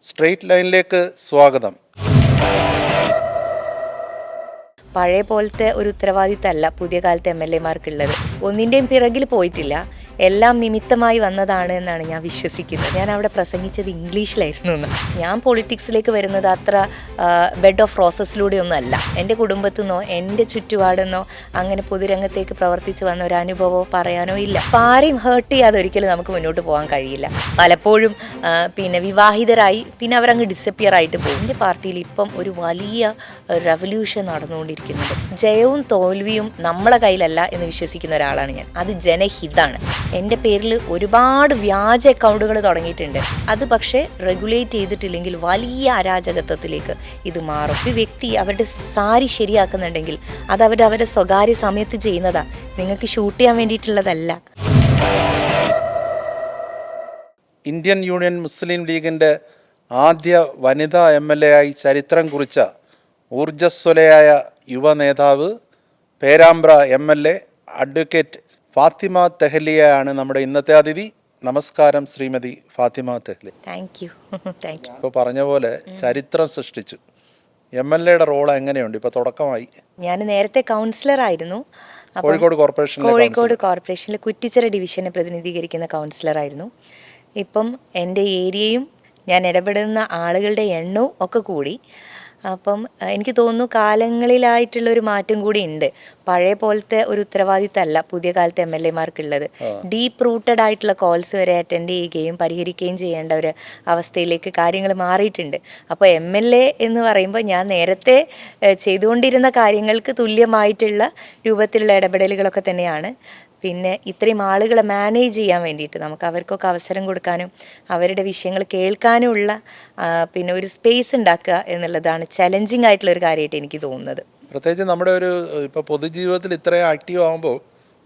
Straight ലൈനിലേക്ക് സ്വാഗതം. പഴയ പോലത്തെ ഒരു ഉത്തരവാദിത്തമല്ല പുതിയ കാലത്തെ MLA-മാർക്കുള്ളത്. ഒന്നിൻ്റെയും പിറകിൽ പോയിട്ടില്ല, എല്ലാം നിമിത്തമായി വന്നതാണ് എന്നാണ് ഞാൻ വിശ്വസിക്കുന്നത്. ഞാൻ അവിടെ പ്രസംഗിച്ചത് ഇംഗ്ലീഷിലായിരുന്നു എന്ന്. ഞാൻ പൊളിറ്റിക്സിലേക്ക് വരുന്നത് അത്ര ബെഡ് ഓഫ് റോസസിലൂടെ ഒന്നും അല്ല. എൻ്റെ കുടുംബത്തിൽ നിന്നോ എൻ്റെ ചുറ്റുപാടെന്നോ അങ്ങനെ പൊതുരംഗത്തേക്ക് പ്രവർത്തിച്ച് വന്ന ഒരു അനുഭവമോ പറയാനോ ഇല്ല. അപ്പം ആരെയും ഹേർട്ട് ചെയ്യാതെ ഒരിക്കലും നമുക്ക് മുന്നോട്ട് പോകാൻ കഴിയില്ല. പലപ്പോഴും വിവാഹിതരായി പിന്നെ അവരങ്ങ് ഡിസപ്പിയർ ആയിട്ട് പോകും. എൻ്റെ പാർട്ടിയിൽ ഇപ്പം ഒരു വലിയ റെവല്യൂഷൻ നടന്നുകൊണ്ടിരിക്കുന്നത്. ജയവും തോൽവിയും നമ്മളെ കയ്യിലല്ല എന്ന് വിശ്വസിക്കുന്ന ഒരാളാണ് ഞാൻ. അത് ജനഹിതാണ്. എൻ്റെ പേരിൽ ഒരുപാട് വ്യാജ അക്കൗണ്ടുകൾ തുടങ്ങിയിട്ടുണ്ട്. അത് പക്ഷേ റെഗുലേറ്റ് ചെയ്തിട്ടില്ലെങ്കിൽ വലിയ അരാജകത്വത്തിലേക്ക് ഇത് മാറും. ഒരു വ്യക്തി അവരുടെ സാരി ശരിയാക്കുന്നുണ്ടെങ്കിൽ അത് അവരുടെ സ്വകാര്യ സമയത്ത് ചെയ്യുന്നതാണ്, നിങ്ങൾക്ക് ഷൂട്ട് ചെയ്യാൻ വേണ്ടിയിട്ടുള്ളതല്ല. ഇന്ത്യൻ യൂണിയൻ മുസ്ലിം ലീഗിൻ്റെ ആദ്യ വനിതാ MLA ആയി ചരിത്രം കുറിച്ച ഊർജ്ജസ്വലയായ യുവ നേതാവ് പേരാമ്പ്ര MLA അഡ്വക്കേറ്റ് ഫാത്തിമ തെഹ്ലിയയാണ് നമ്മുടെ ഇന്നത്തെ അതിഥി. നമസ്കാരം ശ്രീമതി ഫാത്തിമ തെഹ്ലി. Thank you. ഇപ്പോൾ പറഞ്ഞ പോലെ ചരിത്രം സൃഷ്ടിച്ചു. MLA-യുടെ റോൾ എങ്ങനെയുണ്ട്? ഇപ്പോൾ തുടക്കമായി. ഞാൻ നേരത്തെ കൗൺസിലറായിരുന്നു. കോഴിക്കോട് കോർപ്പറേഷനിൽ കുറ്റിച്ചിറ ഡിവിഷനെ പ്രതിനിധീകരിക്കുന്ന കൗൺസിലറായിരുന്നു. ഇപ്പം എൻ്റെ ഏരിയയും ഞാൻ ഇടപെടുന്ന ആളുകളുടെ എണ്ണവും ഒക്കെ കൂടി. അപ്പം എനിക്ക് തോന്നുന്നു കാലങ്ങളിലായിട്ടുള്ളൊരു മാറ്റം കൂടി ഉണ്ട്. പഴയ പോലത്തെ ഒരു ഉത്തരവാദിത്തമല്ല പുതിയ കാലത്തെ MLA-മാർക്കുള്ളത്. ഡീപ്പ് റൂട്ടഡ് ആയിട്ടുള്ള കോൾസ് വരെ അറ്റൻഡ് ചെയ്യുകയും പരിഹരിക്കുകയും ചെയ്യേണ്ട ഒരു അവസ്ഥയിലേക്ക് കാര്യങ്ങൾ മാറിയിട്ടുണ്ട്. അപ്പോൾ MLA എന്ന് പറയുമ്പോൾ ഞാൻ നേരത്തെ ചെയ്തുകൊണ്ടിരുന്ന കാര്യങ്ങൾക്ക് തുല്യമായിട്ടുള്ള രൂപത്തിലുള്ള ഇടപെടലുകളൊക്കെ തന്നെയാണ്. പിന്നെ ഇത്രയും ആളുകളെ മാനേജ് ചെയ്യാൻ വേണ്ടിയിട്ട് നമുക്ക് അവർക്കൊക്കെ അവസരം കൊടുക്കാനും അവരുടെ വിഷയങ്ങൾ കേൾക്കാനുമുള്ള പിന്നെ ഒരു സ്പേസ് ഉണ്ടാക്കുക എന്നുള്ളതാണ് ചലഞ്ചിങ് ആയിട്ടുള്ള ഒരു കാര്യമായിട്ട് എനിക്ക് തോന്നുന്നത്. പ്രത്യേകിച്ച് നമ്മുടെ ഒരു ഇപ്പോൾ പൊതുജീവിതത്തിൽ ഇത്രയും ആക്റ്റീവ് ആകുമ്പോൾ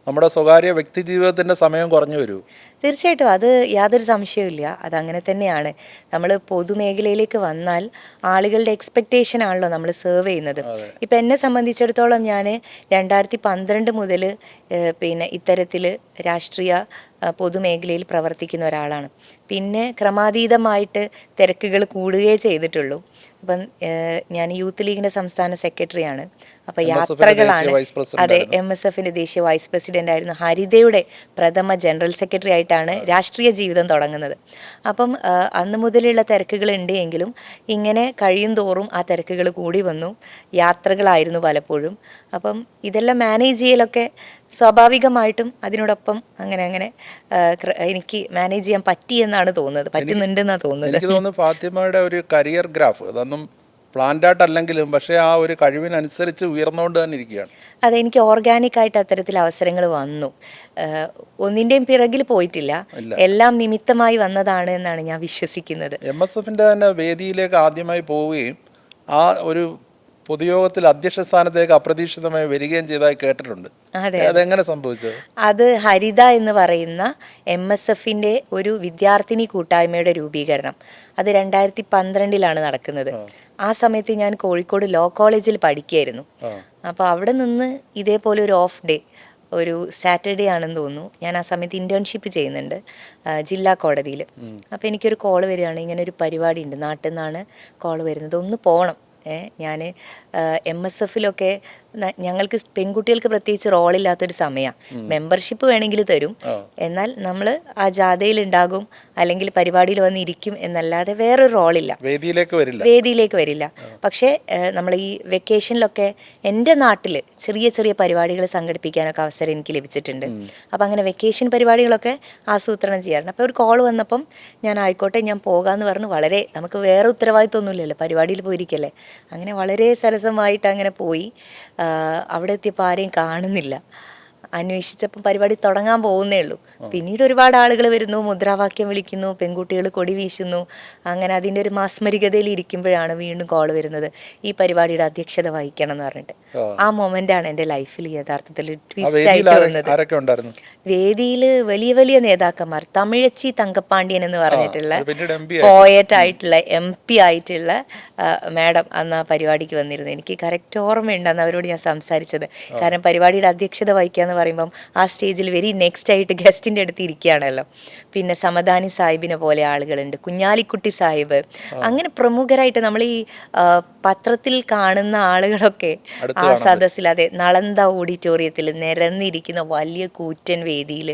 നമ്മുടെ സ്വകാര്യ വ്യക്തി ജീവിതത്തിൻ്റെ സമയം കുറഞ്ഞു വരൂ. തീർച്ചയായിട്ടും അത് യാതൊരു സംശയവുമില്ല. അതങ്ങനെ തന്നെയാണ്. നമ്മൾ പൊതുമേഖലയിലേക്ക് വന്നാൽ ആളുകളുടെ എക്സ്പെക്റ്റേഷൻ ആണല്ലോ നമ്മൾ സെർവ് ചെയ്യുന്നത്. ഇപ്പം എന്നെ സംബന്ധിച്ചിടത്തോളം ഞാൻ 2012 മുതൽ ഇത്തരത്തിൽ രാഷ്ട്രീയ പൊതുമേഖലയിൽ പ്രവർത്തിക്കുന്ന ഒരാളാണ്. പിന്നെ ക്രമാതീതമായിട്ട് തിരക്കുകൾ കൂടുകയേ ചെയ്തിട്ടുള്ളൂ. അപ്പം ഞാൻ യൂത്ത് ലീഗിൻ്റെ സംസ്ഥാന സെക്രട്ടറിയാണ്. അപ്പോൾ യാത്രകളാണ്. അതെ, MSF-ന്റെ ദേശീയ വൈസ് പ്രസിഡന്റ് ആയിരുന്നു. ഹരിതയുടെ പ്രഥമ ജനറൽ സെക്രട്ടറി ആയിട്ടാണ് രാഷ്ട്രീയ ജീവിതം തുടങ്ങുന്നത്. അപ്പം അന്ന് മുതലുള്ള തിരക്കുകൾ ഉണ്ട് എങ്കിലും ഇങ്ങനെ കഴിയും തോറും ആ തിരക്കുകൾ കൂടി വന്നു. യാത്രകളായിരുന്നു പലപ്പോഴും. അപ്പം ഇതെല്ലാം മാനേജ് ചെയ്യലൊക്കെ സ്വാഭാവികമായിട്ടും അതിനോടൊപ്പം അങ്ങനെ എനിക്ക് മാനേജ് ചെയ്യാൻ പറ്റിയെന്നാണ് തോന്നുന്നത്, പറ്റുന്നുണ്ടെന്നാണ് തോന്നുന്നത്. എനിക്ക് തോന്നുന്നു ഫാത്തിമയുടെ ഒരു കരിയർ ഗ്രാഫ് അതൊന്നും പ്ലാൻഡ് ആയിട്ട് അല്ലെങ്കിലും പക്ഷേ ആ ഒരു കഴിവിനനുസരിച്ച് ഉയർന്നുകൊണ്ട് തന്നെ ഇരിക്കുകയാണ്. അതെനിക്ക് ഓർഗാനിക്കായിട്ട് അത്തരത്തിൽ അവസരങ്ങൾ വന്നു. ഒന്നിൻ്റെയും പിറകിൽ പോയിട്ടില്ല, എല്ലാം നിമിത്തമായി വന്നതാണ് എന്നാണ് ഞാൻ വിശ്വസിക്കുന്നത്. MSF-ന്റെ തന്നെ വേദിയിലേക്ക് ആദ്യമായി പോവുകയും ആ ഒരു പൊതുയോഗത്തിൽ അധ്യക്ഷ സ്ഥാനത്തേക്ക് അപ്രതീക്ഷിതമായി വരികയും ചെയ്തതായി കേട്ടിട്ടുണ്ട്. അതെങ്ങനെ സംഭവിച്ചത്? അത് ഹരിത എന്ന് പറയുന്ന MSF-ന്റെ ഒരു വിദ്യാർത്ഥിനി കൂട്ടായ്മയുടെ രൂപീകരണം അത് 2012 നടക്കുന്നത്. ആ സമയത്ത് ഞാൻ കോഴിക്കോട് ലോ കോളേജിൽ പഠിക്കുകയായിരുന്നു. അപ്പോൾ അവിടെ നിന്ന് ഇതേപോലെ ഒരു ഓഫ് ഡേ, ഒരു സാറ്റർഡേ ആണെന്ന് തോന്നുന്നു, ഞാൻ ആ സമയത്ത് ഇൻറ്റേൺഷിപ്പ് ചെയ്യുന്നുണ്ട് ജില്ലാ കോടതിയിൽ. അപ്പോൾ എനിക്കൊരു കോൾ വരികയാണ്, ഇങ്ങനെ ഒരു പരിപാടി ഉണ്ട്, നാട്ടിൽ നിന്നാണ് കോൾ വരുന്നത്, ഒന്ന് പോകണം. ഞാൻ MSF-ലൊക്കെ ഞങ്ങൾക്ക് പെൺകുട്ടികൾക്ക് പ്രത്യേകിച്ച് റോളില്ലാത്തൊരു സമയമാണ്. മെമ്പർഷിപ്പ് വേണമെങ്കിൽ തരും, എന്നാൽ നമ്മൾ ആ ജാഥയിലുണ്ടാകും അല്ലെങ്കിൽ പരിപാടിയിൽ വന്നിരിക്കും എന്നല്ലാതെ വേറൊരു റോളില്ല, വേദിയിലേക്ക് വരില്ല. പക്ഷേ നമ്മൾ ഈ വെക്കേഷനിലൊക്കെ എൻ്റെ നാട്ടിൽ ചെറിയ ചെറിയ പരിപാടികൾ സംഘടിപ്പിക്കാനൊക്കെ അവസരം എനിക്ക് ലഭിച്ചിട്ടുണ്ട്. അപ്പം അങ്ങനെ വെക്കേഷൻ പരിപാടികളൊക്കെ ആസൂത്രണം ചെയ്യാറുണ്ട്. അപ്പോൾ ഒരു കോൾ വന്നപ്പം ഞാൻ ആയിക്കോട്ടെ ഞാൻ പോകാമെന്ന് പറഞ്ഞു. വളരെ നമുക്ക് വേറെ ഉത്തരവാദിത്വമൊന്നുമില്ലല്ലോ, പരിപാടിയിൽ പോയിരിക്കല്ലേ. അങ്ങനെ വളരെ സരസമായിട്ട് അങ്ങനെ പോയി. അവിടെ എത്തിയപ്പോൾ ആരെയും കാണുന്നില്ല. അന്വേഷിച്ചപ്പോൾ പരിപാടി തുടങ്ങാൻ പോകുന്നേ ഉള്ളൂ. പിന്നീട് ഒരുപാട് ആളുകൾ വരുന്നു, മുദ്രാവാക്യം വിളിക്കുന്നു, പെൺകുട്ടികൾ കൊടി വീശുന്നു. അതിൻ്റെ ഒരു മാസ്മരികതയിൽ ഇരിക്കുമ്പോഴാണ് വീണ്ടും കോൾ വരുന്നത്, ഈ പരിപാടിയുടെ അധ്യക്ഷത വഹിക്കണം എന്ന് പറഞ്ഞിട്ട്. ആ മൊമെന്റ് ആണ് എൻ്റെ ലൈഫിൽ യഥാർത്ഥത്തിൽ ആ ട്വിസ്റ്റ് വേദിയിൽ ആയിട്ട് വന്നത്. ആരൊക്കെ ഉണ്ടായിരുന്നു? വേദിയിൽ വലിയ വലിയ നേതാക്കന്മാർ, തമിഴച്ചി തങ്കപ്പാണ്ഡ്യൻ എന്ന് പറഞ്ഞിട്ടുള്ള അത് പിന്നീട് MP പോയറ്റ് ആയിട്ടുള്ള MP ആയിട്ടുള്ള മാഡം അന്ന് ആ പരിപാടിക്ക് വന്നിരുന്നു. എനിക്ക് കറക്റ്റ് ഓർമ്മയുണ്ട് അന്ന് അവരോട് ഞാൻ സംസാരിച്ചത്. കാരണം പരിപാടിയുടെ അധ്യക്ഷത വഹിക്കുക എന്ന് പറയുമ്പം ആ സ്റ്റേജിൽ വെരി നെക്സ്റ്റ് ആയിട്ട് ഗസ്റ്റിൻ്റെ അടുത്ത് ഇരിക്കുകയാണല്ലോ. പിന്നെ സമദാനി സാഹിബിനെ പോലെ ആളുകളുണ്ട്, കുഞ്ഞാലിക്കുട്ടി സാഹിബ്, അങ്ങനെ പ്രമുഖരായിട്ട് നമ്മൾ ഈ പത്രത്തിൽ കാണുന്ന ആളുകളൊക്കെ ആ സദസ്സിൽ, അതെ, നളന്ദ ഓഡിറ്റോറിയത്തിൽ നിരന്നിരിക്കുന്ന വലിയ കൂറ്റൻ വേദിയിൽ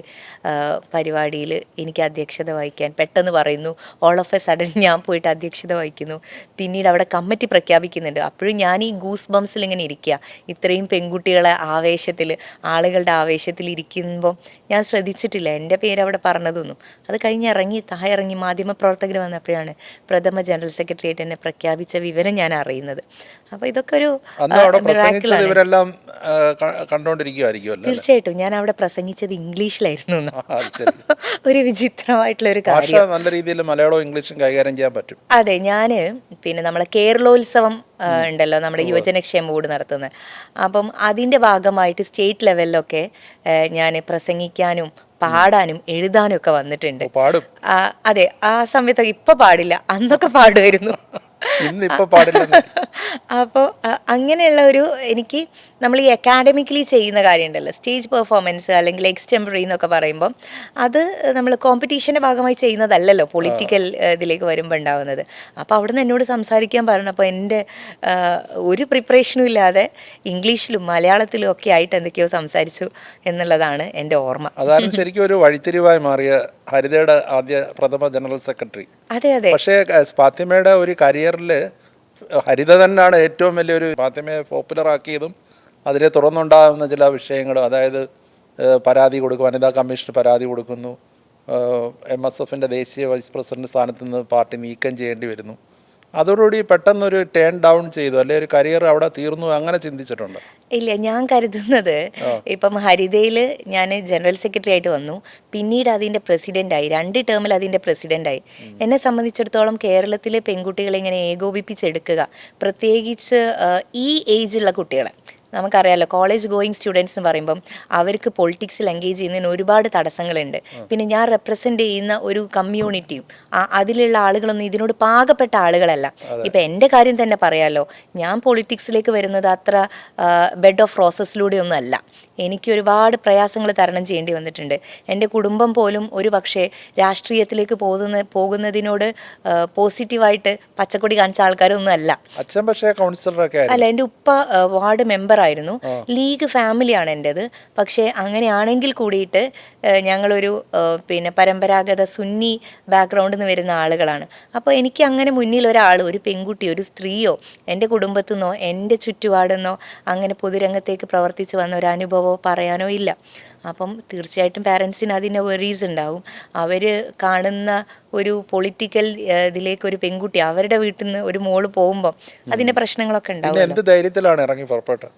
പരിപാടിയിൽ എനിക്ക് അധ്യക്ഷത വഹിക്കാൻ പെട്ടെന്ന് പറയുന്നു. ഓൾ ഓഫ് എ സഡൻ ഞാൻ പോയിട്ട് അധ്യക്ഷത വഹിക്കുന്നു. പിന്നീട് അവിടെ കമ്മിറ്റി പ്രഖ്യാപിക്കുന്നുണ്ട്. അപ്പോഴും ഞാൻ ഈ ഗൂസ് ബംസിൽ ഇങ്ങനെ ഇരിക്കുക, ഇത്രയും പെൺകുട്ടികളെ ആവേശത്തിൽ, ആളുകളുടെ ആവേശത്തിൽ ഇരിക്കുമ്പം ഞാൻ ശ്രദ്ധിച്ചിട്ടില്ല എൻ്റെ പേര് അവിടെ പറഞ്ഞതൊന്നും. അത് കഴിഞ്ഞ് താഴെ ഇറങ്ങി മാധ്യമപ്രവർത്തകർ വന്നപ്പോഴാണ് പ്രഥമ ജനറൽ സെക്രട്ടറി ആയിട്ട് എന്നെ പ്രഖ്യാപിച്ച വിവരം ഞാൻ അറിയുന്നത്. അപ്പോൾ ഇതൊക്കെ ഒരു ഇവരെല്ലാം കണ്ടോണ്ടിരിക്കുവായിരിക്കുമല്ലോ. തീർച്ചയായിട്ടും ഞാൻ അവിടെ പ്രസംഗിച്ചത് ഇംഗ്ലീഷിലായിരുന്നു. ഒരു വിചിത്രമായിട്ടുള്ള ഒരു കാര്യം. നല്ല രീതിയിൽ മലയാളവും ഇംഗ്ലീഷും കൈകാര്യം ചെയ്യാൻ പറ്റും. അതെ, ഞാൻ പിന്നെ നമ്മളെ കേരളോത്സവം ഉണ്ടല്ലോ, നമ്മുടെ യുവജനക്ഷേമ ബോർഡ് നടത്തുന്നത്. അപ്പം അതിൻ്റെ ഭാഗമായിട്ട് സ്റ്റേറ്റ് ലെവലിലൊക്കെ ഞാൻ പ്രസംഗിക്കാനും പാടാനും എഴുതാനും ഒക്കെ വന്നിട്ടുണ്ട്. അതെ, ആ സമയത്തൊക്കെ ഇപ്പൊ പാടില്ല, അന്നൊക്കെ പാടുമായിരുന്നു. അപ്പോൾ അങ്ങനെയുള്ള ഒരു, എനിക്ക് നമ്മൾ ഈ അക്കാഡമിക്കലി ചെയ്യുന്ന കാര്യമുണ്ടല്ലോ, സ്റ്റേജ് പെർഫോമൻസ് അല്ലെങ്കിൽ എക്സ്റ്റെമ്പറി എന്നൊക്കെ പറയുമ്പം അത് നമ്മൾ കോമ്പറ്റീഷൻ്റെ ഭാഗമായി ചെയ്യുന്നതല്ലല്ലോ പൊളിറ്റിക്കൽ ഇതിലേക്ക് വരുമ്പോൾ ഉണ്ടാവുന്നത്. അപ്പോൾ അവിടുന്ന് എന്നോട് സംസാരിക്കാൻ പറഞ്ഞപ്പോൾ എൻ്റെ ഒരു പ്രിപ്പറേഷനും ഇല്ലാതെ ഇംഗ്ലീഷിലും മലയാളത്തിലും ഒക്കെ ആയിട്ട് എന്തൊക്കെയോ സംസാരിച്ചു എന്നുള്ളതാണ് എൻ്റെ ഓർമ്മ. അതാണ് ശരിക്കും ഒരു വഴിത്തിരിവായി മാറിയ ഹരിതയുടെ ആദ്യ പ്രഥമ ജനറൽ സെക്രട്ടറി. അതെ അതെ. പക്ഷേ ഫാത്തിമയുടെ ഒരു കരിയറിൽ ഹരിത തന്നെയാണ് ഏറ്റവും വലിയൊരു ഫാത്തിമയെ പോപ്പുലർ ആക്കിയതും അതിനെ തുടർന്നുണ്ടാകുന്ന ചില വിഷയങ്ങൾ. അതായത് പരാതി കൊടുക്കും, വനിതാ കമ്മീഷന് പരാതി കൊടുക്കുന്നു, MSFൻ്റെ ദേശീയ വൈസ് പ്രസിഡന്റ് സ്ഥാനത്ത് നിന്ന് പാർട്ടി നീക്കം ചെയ്യേണ്ടി വരുന്നു. അതോടുകൂടി പെട്ടെന്നൊരു ടേൺ ഡൗൺ ചെയ്തു, അല്ലെ ഒരു കരിയർ അവിടെ തീർന്നു, അങ്ങനെ ചിന്തിച്ചിട്ടുണ്ട്? ഇല്ല, ഞാൻ കരുതുന്നത് ഇപ്പം ഹരിതയിൽ ഞാൻ ജനറൽ സെക്രട്ടറി ആയിട്ട് വന്നു, പിന്നീട് അതിൻ്റെ പ്രസിഡൻ്റായി, 2 ടേമിൽ അതിൻ്റെ പ്രസിഡൻ്റായി. എന്നെ സംബന്ധിച്ചിടത്തോളം കേരളത്തിലെ പെൺകുട്ടികളെ ഇങ്ങനെ ഏകോപിപ്പിച്ചെടുക്കുക, പ്രത്യേകിച്ച് ഈ ഏജുള്ള കുട്ടികളെ, നമുക്കറിയാമല്ലോ കോളേജ് ഗോയിങ് സ്റ്റുഡൻസ് എന്ന് പറയുമ്പം അവർക്ക് പൊളിറ്റിക്സിൽ എൻഗേജ് ചെയ്യുന്നതിന് ഒരുപാട് തടസ്സങ്ങളുണ്ട്. പിന്നെ ഞാൻ റെപ്രസെൻ്റ് ചെയ്യുന്ന ഒരു കമ്മ്യൂണിറ്റിയും അതിലുള്ള ആളുകളൊന്നും ഇതിനോട് പാകപ്പെട്ട ആളുകളല്ല. ഇപ്പം എൻ്റെ കാര്യം തന്നെ പറയാമല്ലോ, ഞാൻ പൊളിറ്റിക്സിലേക്ക് വരുന്നത് അത്ര ബെഡ് ഓഫ് റോസസിലൂടെ ഒന്നും അല്ല. എനിക്ക് ഒരുപാട് പ്രയാസങ്ങൾ തരണം ചെയ്യേണ്ടി വന്നിട്ടുണ്ട്. എൻ്റെ കുടുംബം പോലും ഒരു പക്ഷേ രാഷ്ട്രീയത്തിലേക്ക് പോകുന്നതിനോട് പോസിറ്റീവായിട്ട് പച്ചക്കൊടി കാണിച്ച ആൾക്കാരൊന്നും അല്ല. അച്ഛൻ പക്ഷേ കൗൺസിലറൊക്കെ അല്ല, എൻ്റെ ഉപ്പ വാർഡ് മെമ്പർ ആയിരുന്നു. ലീഗ് ഫാമിലിയാണ് എൻ്റെത്. പക്ഷേ അങ്ങനെയാണെങ്കിൽ കൂടിയിട്ട് ഞങ്ങളൊരു പിന്നെ പരമ്പരാഗത സുന്നി ബാക്ക്ഗ്രൗണ്ടിൽ നിന്ന് വരുന്ന ആളുകളാണ്. അപ്പോൾ എനിക്ക് അങ്ങനെ മുന്നിൽ ഒരാൾ, ഒരു പെൺകുട്ടി, ഒരു സ്ത്രീയോ എൻ്റെ കുടുംബത്തിൽ നിന്നോ എൻ്റെ ചുറ്റുപാടെന്നോ അങ്ങനെ പൊതുരംഗത്തേക്ക് പ്രവർത്തിച്ച് വന്ന ഒരു അനുഭവമോ പറയാനോ ഇല്ല. അപ്പം തീർച്ചയായിട്ടും പാരൻസിന് അതിൻ്റെ വെറീസ് ഉണ്ടാവും. അവർ കാണുന്ന ഒരു പൊളിറ്റിക്കൽ ഇതിലേക്ക് ഒരു പെൺകുട്ടി അവരുടെ വീട്ടിൽ നിന്ന് ഒരു മോള് പോകുമ്പോൾ അതിൻ്റെ പ്രശ്നങ്ങളൊക്കെ ഉണ്ടാവും. എന്ത് ധൈര്യത്തിലാണ് ഇറങ്ങി പുറപ്പെട്ടത്?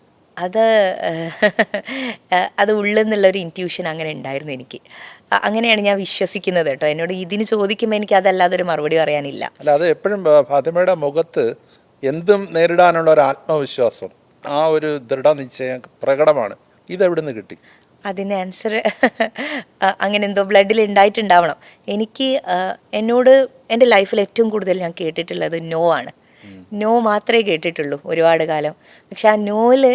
അത് ഉള്ളിൽ നിന്നുള്ളൊരു ഇൻറ്റ്യൂഷൻ അങ്ങനെ ഉണ്ടായിരുന്നു എനിക്ക്. അങ്ങനെയാണ് ഞാൻ വിശ്വസിക്കുന്നത് കേട്ടോ. എന്നോട് ഇതിന് ചോദിക്കുമ്പോൾ എനിക്ക് അതല്ലാതെ ഒരു മറുപടി പറയാനില്ല. അല്ല, അത് എപ്പോഴും ഫാത്തിമയുടെ മുഖത്ത് എന്തും നേരിടാനുള്ള ഒരു ആത്മവിശ്വാസം, ആ ഒരു ദൃഢനിശ്ചയം പ്രകടമാണ്. ഇതെവിടെ നിന്ന് കിട്ടി? അതിന് ആൻസർ അങ്ങനെ എന്തോ ബ്ലഡിൽ ഉണ്ടായിട്ടുണ്ടാവണം. എനിക്ക് എന്നോട് എൻ്റെ ലൈഫിൽ ഏറ്റവും കൂടുതൽ ഞാൻ കേട്ടിട്ടുള്ളത് നോ ആണ്. നോ മാത്രമേ കേട്ടിട്ടുള്ളൂ ഒരുപാട് കാലം. പക്ഷെ ആ നോയിൽ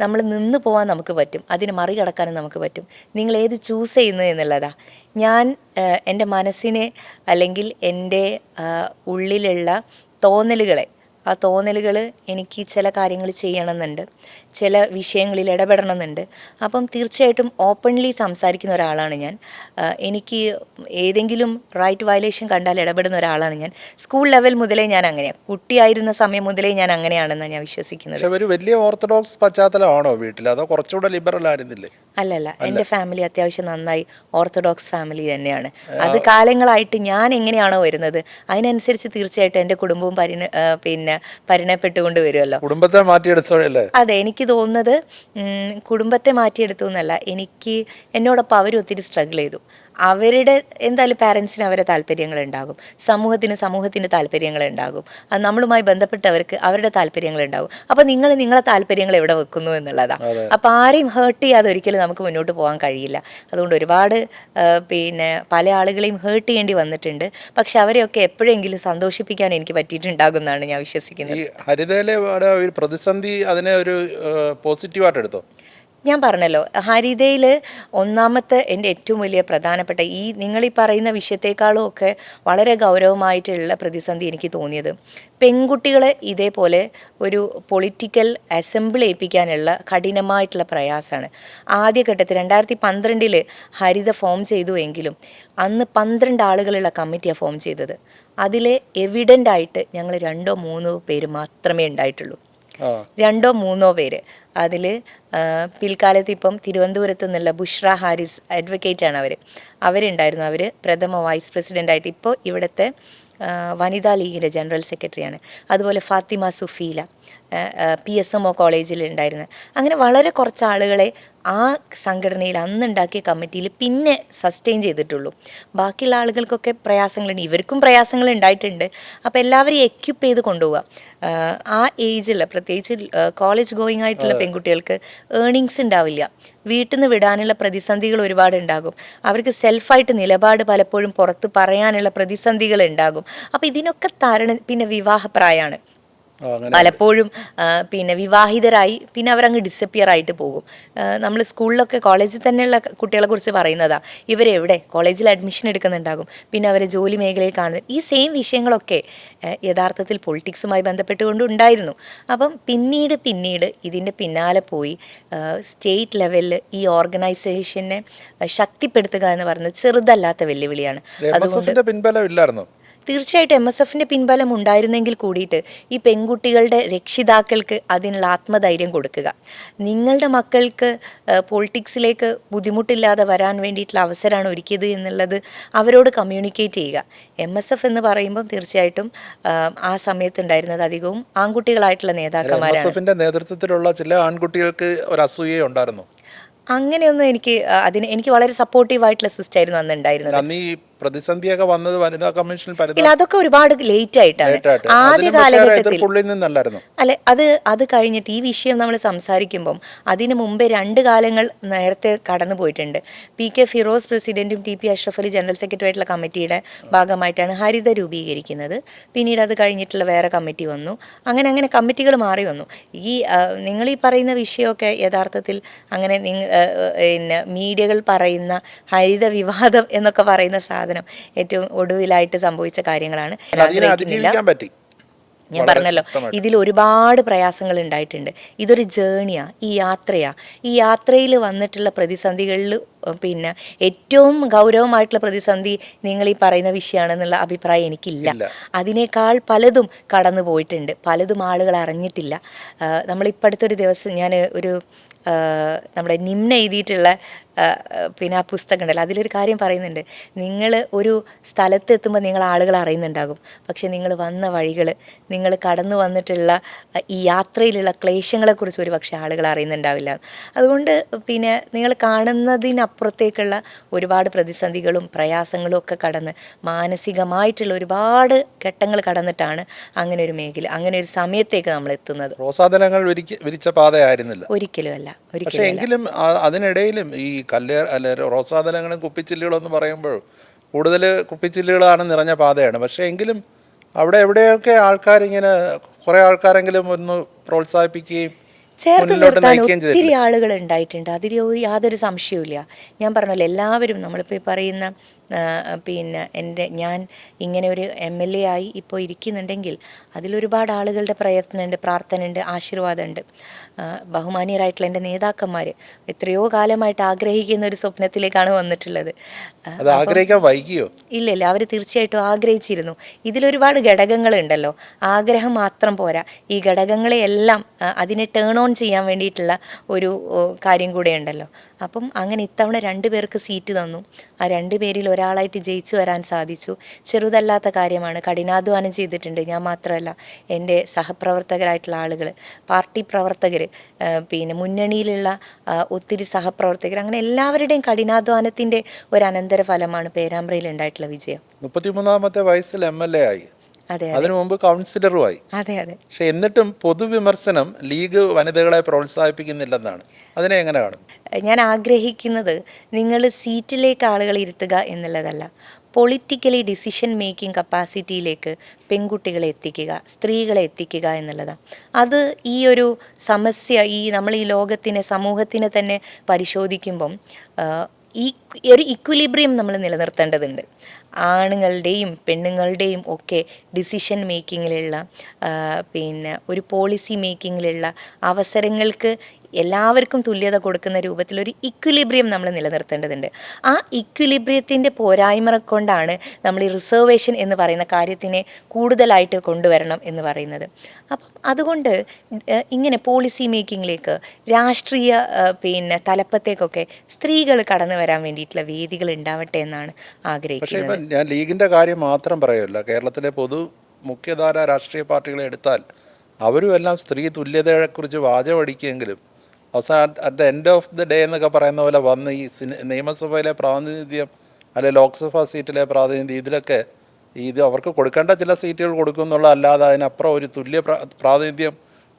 നമ്മൾ നിന്ന് പോകാൻ നമുക്ക് പറ്റും, അതിനെ മറികടക്കാനും നമുക്ക് പറ്റും. നിങ്ങൾ ഏത് ചൂസ് ചെയ്യുന്നു എന്നുള്ളതാ. ഞാൻ എൻ്റെ മനസ്സിനെ അല്ലെങ്കിൽ എൻ്റെ ഉള്ളിലുള്ള തോന്നലുകളെ, ആ തോന്നലുകൾ എനിക്ക് ചില കാര്യങ്ങൾ ചെയ്യണമെന്നുണ്ട്, ചില വിഷയങ്ങളിൽ ഇടപെടണമെന്നുണ്ട്. അപ്പം തീർച്ചയായിട്ടും ഓപ്പൺലി സംസാരിക്കുന്ന ഒരാളാണ് ഞാൻ. എനിക്ക് ഏതെങ്കിലും റൈറ്റ് വയലേഷൻ കണ്ടാൽ ഇടപെടുന്ന ഒരാളാണ് ഞാൻ. സ്കൂൾ ലെവൽ മുതലേ ഞാൻ അങ്ങനെയാണ്, കുട്ടിയായിരുന്ന സമയം മുതലേ ഞാൻ അങ്ങനെയാണെന്നാണ് ഞാൻ വിശ്വസിക്കുന്നത്. ഒരു വലിയ ഓർത്തഡോക്സ് പശ്ചാത്തലമാണോ വീട്ടിൽ, അതോ കുറച്ചുകൂടെ ലിബറൽ ആയിരുന്നില്ലേ? അല്ലല്ല, എൻ്റെ ഫാമിലി അത്യാവശ്യം നന്നായി ഓർത്തഡോക്സ് ഫാമിലി തന്നെയാണ്. അത് കാലങ്ങളായിട്ട് ഞാൻ എങ്ങനെയാണോ വരുന്നത് അതിനനുസരിച്ച് തീർച്ചയായിട്ടും എൻ്റെ കുടുംബവും പരിണപ്പെട്ടുകൊണ്ട് വരുമല്ലോ. കുടുംബത്തെ മാറ്റിയെടുത്തോളല്ലേ? അതെ, എനിക്ക് തോന്നുന്നത് കുടുംബത്തെ മാറ്റിയെടുത്തു എന്നല്ല, എനിക്ക് എന്നോടൊപ്പം അവരും ഒത്തിരി സ്ട്രഗിൾ ചെയ്തു. അവരുടെ എന്തായാലും പാരൻസിന് അവരുടെ താല്പര്യങ്ങളുണ്ടാകും, സമൂഹത്തിന് താല്പര്യങ്ങളുണ്ടാകും, അത് നമ്മളുമായി ബന്ധപ്പെട്ടവർക്ക് അവരുടെ താല്പര്യങ്ങളുണ്ടാകും. അപ്പോൾ നിങ്ങളെ താല്പര്യങ്ങൾ എവിടെ വെക്കുന്നു എന്നുള്ളതാണ്. അപ്പോൾ ആരെയും ഹേർട്ട് ചെയ്യാതെ ഒരിക്കലും നമുക്ക് മുന്നോട്ട് പോകാൻ കഴിയില്ല. അതുകൊണ്ട് ഒരുപാട് പിന്നെ പല ആളുകളെയും ഹേർട്ട് ചെയ്യേണ്ടി വന്നിട്ടുണ്ട്. പക്ഷെ അവരെയൊക്കെ എപ്പോഴെങ്കിലും സന്തോഷിപ്പിക്കാൻ എനിക്ക് പറ്റിയിട്ടുണ്ടാകും എന്നാണ് ഞാൻ വിശ്വസിക്കുന്നത്. ഈ ഹരിതയിലെ ഒരു പ്രതിസന്ധി അതിനെ ഒരു പോസിറ്റീവായിട്ട് എടുത്തോ? ഞാൻ പറഞ്ഞല്ലോ, ഹരിതയിൽ ഒന്നാമത്തെ എൻ്റെ ഏറ്റവും വലിയ പ്രധാനപ്പെട്ട നിങ്ങളീ പറയുന്ന വിഷയത്തെക്കാളും ഒക്കെ വളരെ ഗൗരവമായിട്ടുള്ള പ്രതിസന്ധി എനിക്ക് തോന്നിയത് പെൺകുട്ടികളെ ഇതേപോലെ ഒരു പൊളിറ്റിക്കൽ അസംബിൾ ഏൽപ്പിക്കാനുള്ള കഠിനമായിട്ടുള്ള പ്രയാസമാണ്. ആദ്യഘട്ടത്തിൽ 2012 ഹരിത ഫോം ചെയ്തു എങ്കിലും അന്ന് 12 ആളുകളുള്ള കമ്മിറ്റിയാണ് ഫോം ചെയ്തത്. അതിൽ എവിഡൻ്റ് ആയിട്ട് ഞങ്ങൾ 2-3 പേര് മാത്രമേ ഉണ്ടായിട്ടുള്ളൂ. 2-3 പേര്. അതിൽ പിൽക്കാലത്ത് ഇപ്പം തിരുവനന്തപുരത്ത് നിന്നുള്ള ബുഷ്ര ഹാരിസ് അഡ്വക്കേറ്റാണ് അവരുണ്ടായിരുന്നു. അവർ പ്രഥമ വൈസ് പ്രസിഡൻ്റായിട്ട് ഇപ്പോൾ ഇവിടുത്തെ വനിതാ ലീഗിൻ്റെ ജനറൽ സെക്രട്ടറിയാണ്. അതുപോലെ ഫാത്തിമ സുഫീല PSMO കോളേജിൽ ഉണ്ടായിരുന്നത്. അങ്ങനെ വളരെ കുറച്ച് ആളുകളെ ആ സംഘടനയിൽ അന്നുണ്ടാക്കിയ കമ്മിറ്റിയിൽ പിന്നെ സസ്റ്റെയിൻ ചെയ്തിട്ടുള്ളൂ. ബാക്കിയുള്ള ആളുകൾക്കൊക്കെ പ്രയാസങ്ങളുണ്ട്, ഇവർക്കും പ്രയാസങ്ങൾ ഉണ്ടായിട്ടുണ്ട്. അപ്പോൾ എല്ലാവരെയും എക്യുപ്പ് ചെയ്ത് കൊണ്ടുപോവുക. ആ ഏജിലുള്ള പ്രത്യേകിച്ച് കോളേജ് ഗോയിങ് ആയിട്ടുള്ള പെൺകുട്ടികൾക്ക് ഏണിങ്സ് ഉണ്ടാവില്ല, വീട്ടിൽ നിന്ന് വിടാനുള്ള പ്രതിസന്ധികൾ ഒരുപാടുണ്ടാകും, അവർക്ക് സെൽഫായിട്ട് നിലപാട് പലപ്പോഴും പുറത്ത് പറയാനുള്ള പ്രതിസന്ധികൾ ഉണ്ടാകും. അപ്പോൾ ഇതിനൊക്കെ പിന്നെ വിവാഹപ്രായമാണ്. പലപ്പോഴും പിന്നെ വിവാഹിതരായി പിന്നെ അവരങ്ങ് ഡിസപ്പിയർ ആയിട്ട് പോകും. നമ്മൾ സ്കൂളിലൊക്കെ കോളേജിൽ തന്നെയുള്ള കുട്ടികളെ കുറിച്ച് പറയുന്നതാ, ഇവരെവിടെ കോളേജിൽ അഡ്മിഷൻ എടുക്കുന്നുണ്ടാകും, പിന്നെ അവരെ ജോലി മേഖലയിൽ കാണുന്നത്. ഈ സെയിം വിഷയങ്ങളൊക്കെ യഥാർത്ഥത്തിൽ പൊളിറ്റിക്സുമായി ബന്ധപ്പെട്ടുകൊണ്ട് ഉണ്ടായിരുന്നു. അപ്പം പിന്നീട് ഇതിൻ്റെ പിന്നാലെ പോയി സ്റ്റേറ്റ് ലെവലിൽ ഈ ഓർഗനൈസേഷനെ ശക്തിപ്പെടുത്തുക എന്ന് പറയുന്നത് ചെറുതല്ലാത്ത വെല്ലുവിളിയാണ്. അതുകൊണ്ട് പിൻബലമില്ലായിരുന്നു. തീർച്ചയായിട്ടും MSFൻ്റെ പിൻബലം ഉണ്ടായിരുന്നെങ്കിൽ കൂടിയിട്ട് ഈ പെൺകുട്ടികളുടെ രക്ഷിതാക്കൾക്ക് അതിനുള്ള ആത്മധൈര്യം കൊടുക്കുക, നിങ്ങളുടെ മക്കൾക്ക് പൊളിറ്റിക്സിലേക്ക് ബുദ്ധിമുട്ടില്ലാതെ വരാൻ വേണ്ടിയിട്ടുള്ള അവസരമാണ് ഒരുക്കിയത് എന്നുള്ളത് അവരോട് കമ്മ്യൂണിക്കേറ്റ് ചെയ്യുക. MSF എന്ന് പറയുമ്പോൾ തീർച്ചയായിട്ടും ആ സമയത്തുണ്ടായിരുന്നത് അധികവും ആൺകുട്ടികളായിട്ടുള്ള നേതാക്കന്മാരാണ്. MSFൻ്റെ നേതൃത്വത്തിലുള്ള ചില ആൺകുട്ടികൾക്ക് ഒരു അസൂയ ഉണ്ടായിരുന്നു. അങ്ങനെയൊന്നും എനിക്ക് വളരെ സപ്പോർട്ടീവായിട്ടുള്ള സിസ്റ്റായിരുന്നു അന്ന് ഉണ്ടായിരുന്നത്. പ്രതിസന്ധിയൊക്കെ വന്നത് വനിതാ കമ്മീഷൻ ഇല്ല, അതൊക്കെ ഒരുപാട് ലേറ്റ് ആയിട്ടാണ്. ആദ്യ കാലഘട്ടത്തിൽ അല്ലെ, അത് കഴിഞ്ഞിട്ട് ഈ വിഷയം നമ്മൾ സംസാരിക്കുമ്പം അതിനു മുമ്പേ 2 കാലങ്ങൾ നേരത്തെ കടന്നു പോയിട്ടുണ്ട്. PK ഫിറോസ് പ്രസിഡന്റും TP Ashraf Ali general secretary ആയിട്ടുള്ള കമ്മിറ്റിയുടെ ഭാഗമായിട്ടാണ് ഹരിത രൂപീകരിക്കുന്നത്. പിന്നീട് അത് കഴിഞ്ഞിട്ടുള്ള വേറെ കമ്മിറ്റി വന്നു. അങ്ങനെ കമ്മിറ്റികൾ മാറി വന്നു. നിങ്ങൾ ഈ പറയുന്ന വിഷയമൊക്കെ യഥാർത്ഥത്തിൽ അങ്ങനെ പിന്നെ മീഡിയകൾ പറയുന്ന ഹരിത വിവാദം എന്നൊക്കെ പറയുന്ന സാധനം ഏറ്റവും ഒടുവിലായിട്ട് സംഭവിച്ച കാര്യങ്ങളാണ്. ഞാൻ പറഞ്ഞല്ലോ, ഇതിൽ ഒരുപാട് പ്രയാസങ്ങൾ ഉണ്ടായിട്ടുണ്ട്. ഇതൊരു ജേണിയാ, ഈ യാത്രയിൽ വന്നിട്ടുള്ള പ്രതിസന്ധികളിൽ പിന്നെ ഏറ്റവും ഗൗരവമായിട്ടുള്ള പ്രതിസന്ധി നിങ്ങൾ ഈ പറയുന്ന വിഷയമാണെന്നുള്ള അഭിപ്രായം എനിക്കില്ല. അതിനേക്കാൾ പലതും കടന്നു പോയിട്ടുണ്ട്, പലതും ആളുകൾ അറിഞ്ഞിട്ടില്ല. നമ്മളിപ്പോൾ അടുത്തൊരു ദിവസം ഞാൻ നമ്മുടെ നിമ്ന എഴുതിയിട്ടുള്ള പിന്നെ ആ പുസ്തകം ഉണ്ടല്ലോ, അതിലൊരു കാര്യം പറയുന്നുണ്ട്, നിങ്ങൾ ഒരു സ്ഥലത്ത് എത്തുമ്പോൾ നിങ്ങൾ ആളുകൾ അറിയുന്നുണ്ടാകും, പക്ഷെ നിങ്ങൾ വന്ന വഴികൾ, നിങ്ങൾ കടന്നു വന്നിട്ടുള്ള ഈ യാത്രയിലുള്ള ക്ലേശങ്ങളെക്കുറിച്ച് ഒരു പക്ഷേ ആളുകൾ അറിയുന്നുണ്ടാവില്ല. അതുകൊണ്ട് പിന്നെ നിങ്ങൾ കാണുന്നതിനപ്പുറത്തേക്കുള്ള ഒരുപാട് പ്രതിസന്ധികളും പ്രയാസങ്ങളും ഒക്കെ കടന്ന് മാനസികമായിട്ടുള്ള ഒരുപാട് ഘട്ടങ്ങൾ കടന്നിട്ടാണ് അങ്ങനെ ഒരു മേഖല, അങ്ങനെ ഒരു സമയത്തേക്ക് നമ്മൾ എത്തുന്നത്. റോസാദലങ്ങൾ വിരിച്ച പാതയായിരുന്നില്ല, ഒരിക്കലുമല്ല. പക്ഷേ എങ്കിലും അതിനിടയിലും ഈ റോസാദലങ്ങളും കുപ്പിച്ചില്ലുകളും എന്ന് പറയുമ്പോൾ കൂടുതൽ കുപ്പിച്ചില്ലുകളാണ് നിറഞ്ഞ പാതയാണ്. പക്ഷേ എങ്കിലും അവിടെ എവിടെയൊക്കെ ആൾക്കാരിങ്ങനെ കുറേ ആൾക്കാരെങ്കിലും ഒന്ന് പ്രോത്സാഹിപ്പിക്കുകയും ചേർത്ത് നിർത്താൻ ഒത്തിരി ആളുകൾ ഉണ്ടായിട്ടുണ്ട്, അതിൽ യാതൊരു സംശയവുമില്ല. ഞാൻ പറഞ്ഞല്ലോ, എല്ലാവരും നമ്മളിപ്പോൾ ഈ പറയുന്ന പിന്നെ ഞാൻ ഇങ്ങനെ ഒരു MLA ആയി ഇപ്പോൾ ഇരിക്കുന്നുണ്ടെങ്കിൽ അതിലൊരുപാട് ആളുകളുടെ പ്രയത്നമുണ്ട്, പ്രാർത്ഥനയുണ്ട്, ആശീർവാദമുണ്ട്. ബഹുമാനീയരായിട്ടുള്ള എൻ്റെ നേതാക്കന്മാർ എത്രയോ കാലമായിട്ട് ആഗ്രഹിക്കുന്ന ഒരു സ്വപ്നത്തിലേക്കാണ് വന്നിട്ടുള്ളത്. ഇല്ല, അവർ തീർച്ചയായിട്ടും ആഗ്രഹിച്ചിരുന്നു. ഇതിലൊരുപാട് ഘടകങ്ങളുണ്ടല്ലോ, ആഗ്രഹം മാത്രം പോരാ, ഈ ഘടകങ്ങളെയെല്ലാം അതിനെ ടേൺ ഓൺ ചെയ്യാൻ വേണ്ടിയിട്ടുള്ള ഒരു കാര്യം കൂടെ ഉണ്ടല്ലോ. അപ്പം അങ്ങനെ ഇത്തവണ 2 പേർക്ക് സീറ്റ് തന്നു. ആ 2 പേരിൽ ഒരാളായിട്ട് ജയിച്ചു വരാൻ സാധിച്ചു. ചെറുതല്ലാത്ത കാര്യമാണ്. കഠിനാധ്വാനം ചെയ്തിട്ടുണ്ട്. ഞാൻ മാത്രമല്ല, എൻ്റെ സഹപ്രവർത്തകരായിട്ടുള്ള ആളുകൾ, പാർട്ടി പ്രവർത്തകർ, പിന്നെ മുന്നണിയിലുള്ള ഒത്തിരി സഹപ്രവർത്തകർ, അങ്ങനെ എല്ലാവരുടെയും കഠിനാധ്വാനത്തിൻ്റെ ഒരു അനന്തരഫലമാണ് പേരാമ്പ്രയിൽ ഉണ്ടായിട്ടുള്ള വിജയം. 33-ാമത്തെ വയസ്സിൽ MLA ആയി. അതെ അതിനു മുമ്പ് കൗൺസിലറുമായി. അതെ അതെ. പക്ഷെ എന്നിട്ടും പൊതുവിമർശനം ലീഗ് വനിതകളെ പ്രോത്സാഹിപ്പിക്കുന്നില്ലെന്നാണ്. അതിനെ എങ്ങനെ കാണും? ഞാൻ ആഗ്രഹിക്കുന്നത് നിങ്ങൾ സീറ്റിലേക്ക് ആളുകളെ ഇരുത്തുക എന്നുള്ളതല്ല, പൊളിറ്റിക്കലി ഡിസിഷൻ മേക്കിംഗ് കപ്പാസിറ്റിയിലേക്ക് പെൺകുട്ടികളെ എത്തിക്കുക, സ്ത്രീകളെ എത്തിക്കുക എന്നുള്ളതാണ്. അത് ഈ ഒരു സമസ്യ നമ്മൾ ഈ ലോകത്തിനെ, സമൂഹത്തിനെ തന്നെ പരിശോധിക്കുമ്പം ഈ ഒരു ഇക്വിലിബ്രിയം നമ്മൾ നിലനിർത്തേണ്ടതുണ്ട്. ആണുങ്ങളുടെയും പെണ്ണുങ്ങളുടെയും ഒക്കെ ഡിസിഷൻ മേക്കിങ്ങിലുള്ള, പിന്നെ ഒരു പോളിസി മേക്കിങ്ങിലുള്ള അവസരങ്ങൾക്ക് എല്ലാവർക്കും തുല്യത കൊടുക്കുന്ന രൂപത്തിലൊരു ഇക്വിലിബ്രിയം നമ്മൾ നിലനിർത്തേണ്ടതുണ്ട്. ആ ഇക്വിലിബ്രിയത്തിൻ്റെ പോരായ്മ കൊണ്ടാണ് നമ്മൾ ഈ റിസർവേഷൻ എന്ന് പറയുന്ന കാര്യത്തിനെ കൂടുതലായിട്ട് കൊണ്ടുവരണം എന്ന് പറയുന്നത്. അപ്പം അതുകൊണ്ട് ഇങ്ങനെ പോളിസി മേക്കിങ്ങിലേക്ക്, രാഷ്ട്രീയ പിന്നെ തലപ്പത്തേക്കൊക്കെ സ്ത്രീകൾ കടന്നു വരാൻ വേണ്ടിയിട്ടുള്ള വേദികൾ ഉണ്ടാവട്ടെ എന്നാണ് ആഗ്രഹിക്കുന്നത്. പക്ഷേ ഞാൻ ലീഗിൻ്റെ കാര്യം മാത്രം പറയുമല്ല, കേരളത്തിലെ മുഖ്യധാര രാഷ്ട്രീയ പാർട്ടികളെ എടുത്താൽ അവരും എല്ലാം സ്ത്രീ തുല്യതയെക്കുറിച്ച് വാചകമടിക്കുമെങ്കിലും അവസാനം at the end of the day എന്നൊക്കെ പറയുന്ന പോലെ വന്ന് ഈ നിയമസഭയിലെ പ്രാതിനിധ്യം അല്ലെ ലോക്സഭാ സീറ്റിലെ പ്രാതിനിധ്യം ഇതിലൊക്കെ ഇത് അവർക്ക് കൊടുക്കേണ്ട ചില സീറ്റുകൾ കൊടുക്കും എന്നുള്ള അല്ലാതെ അതിനപ്പുറം ഒരു തുല്യ പ്രാതിനിധ്യം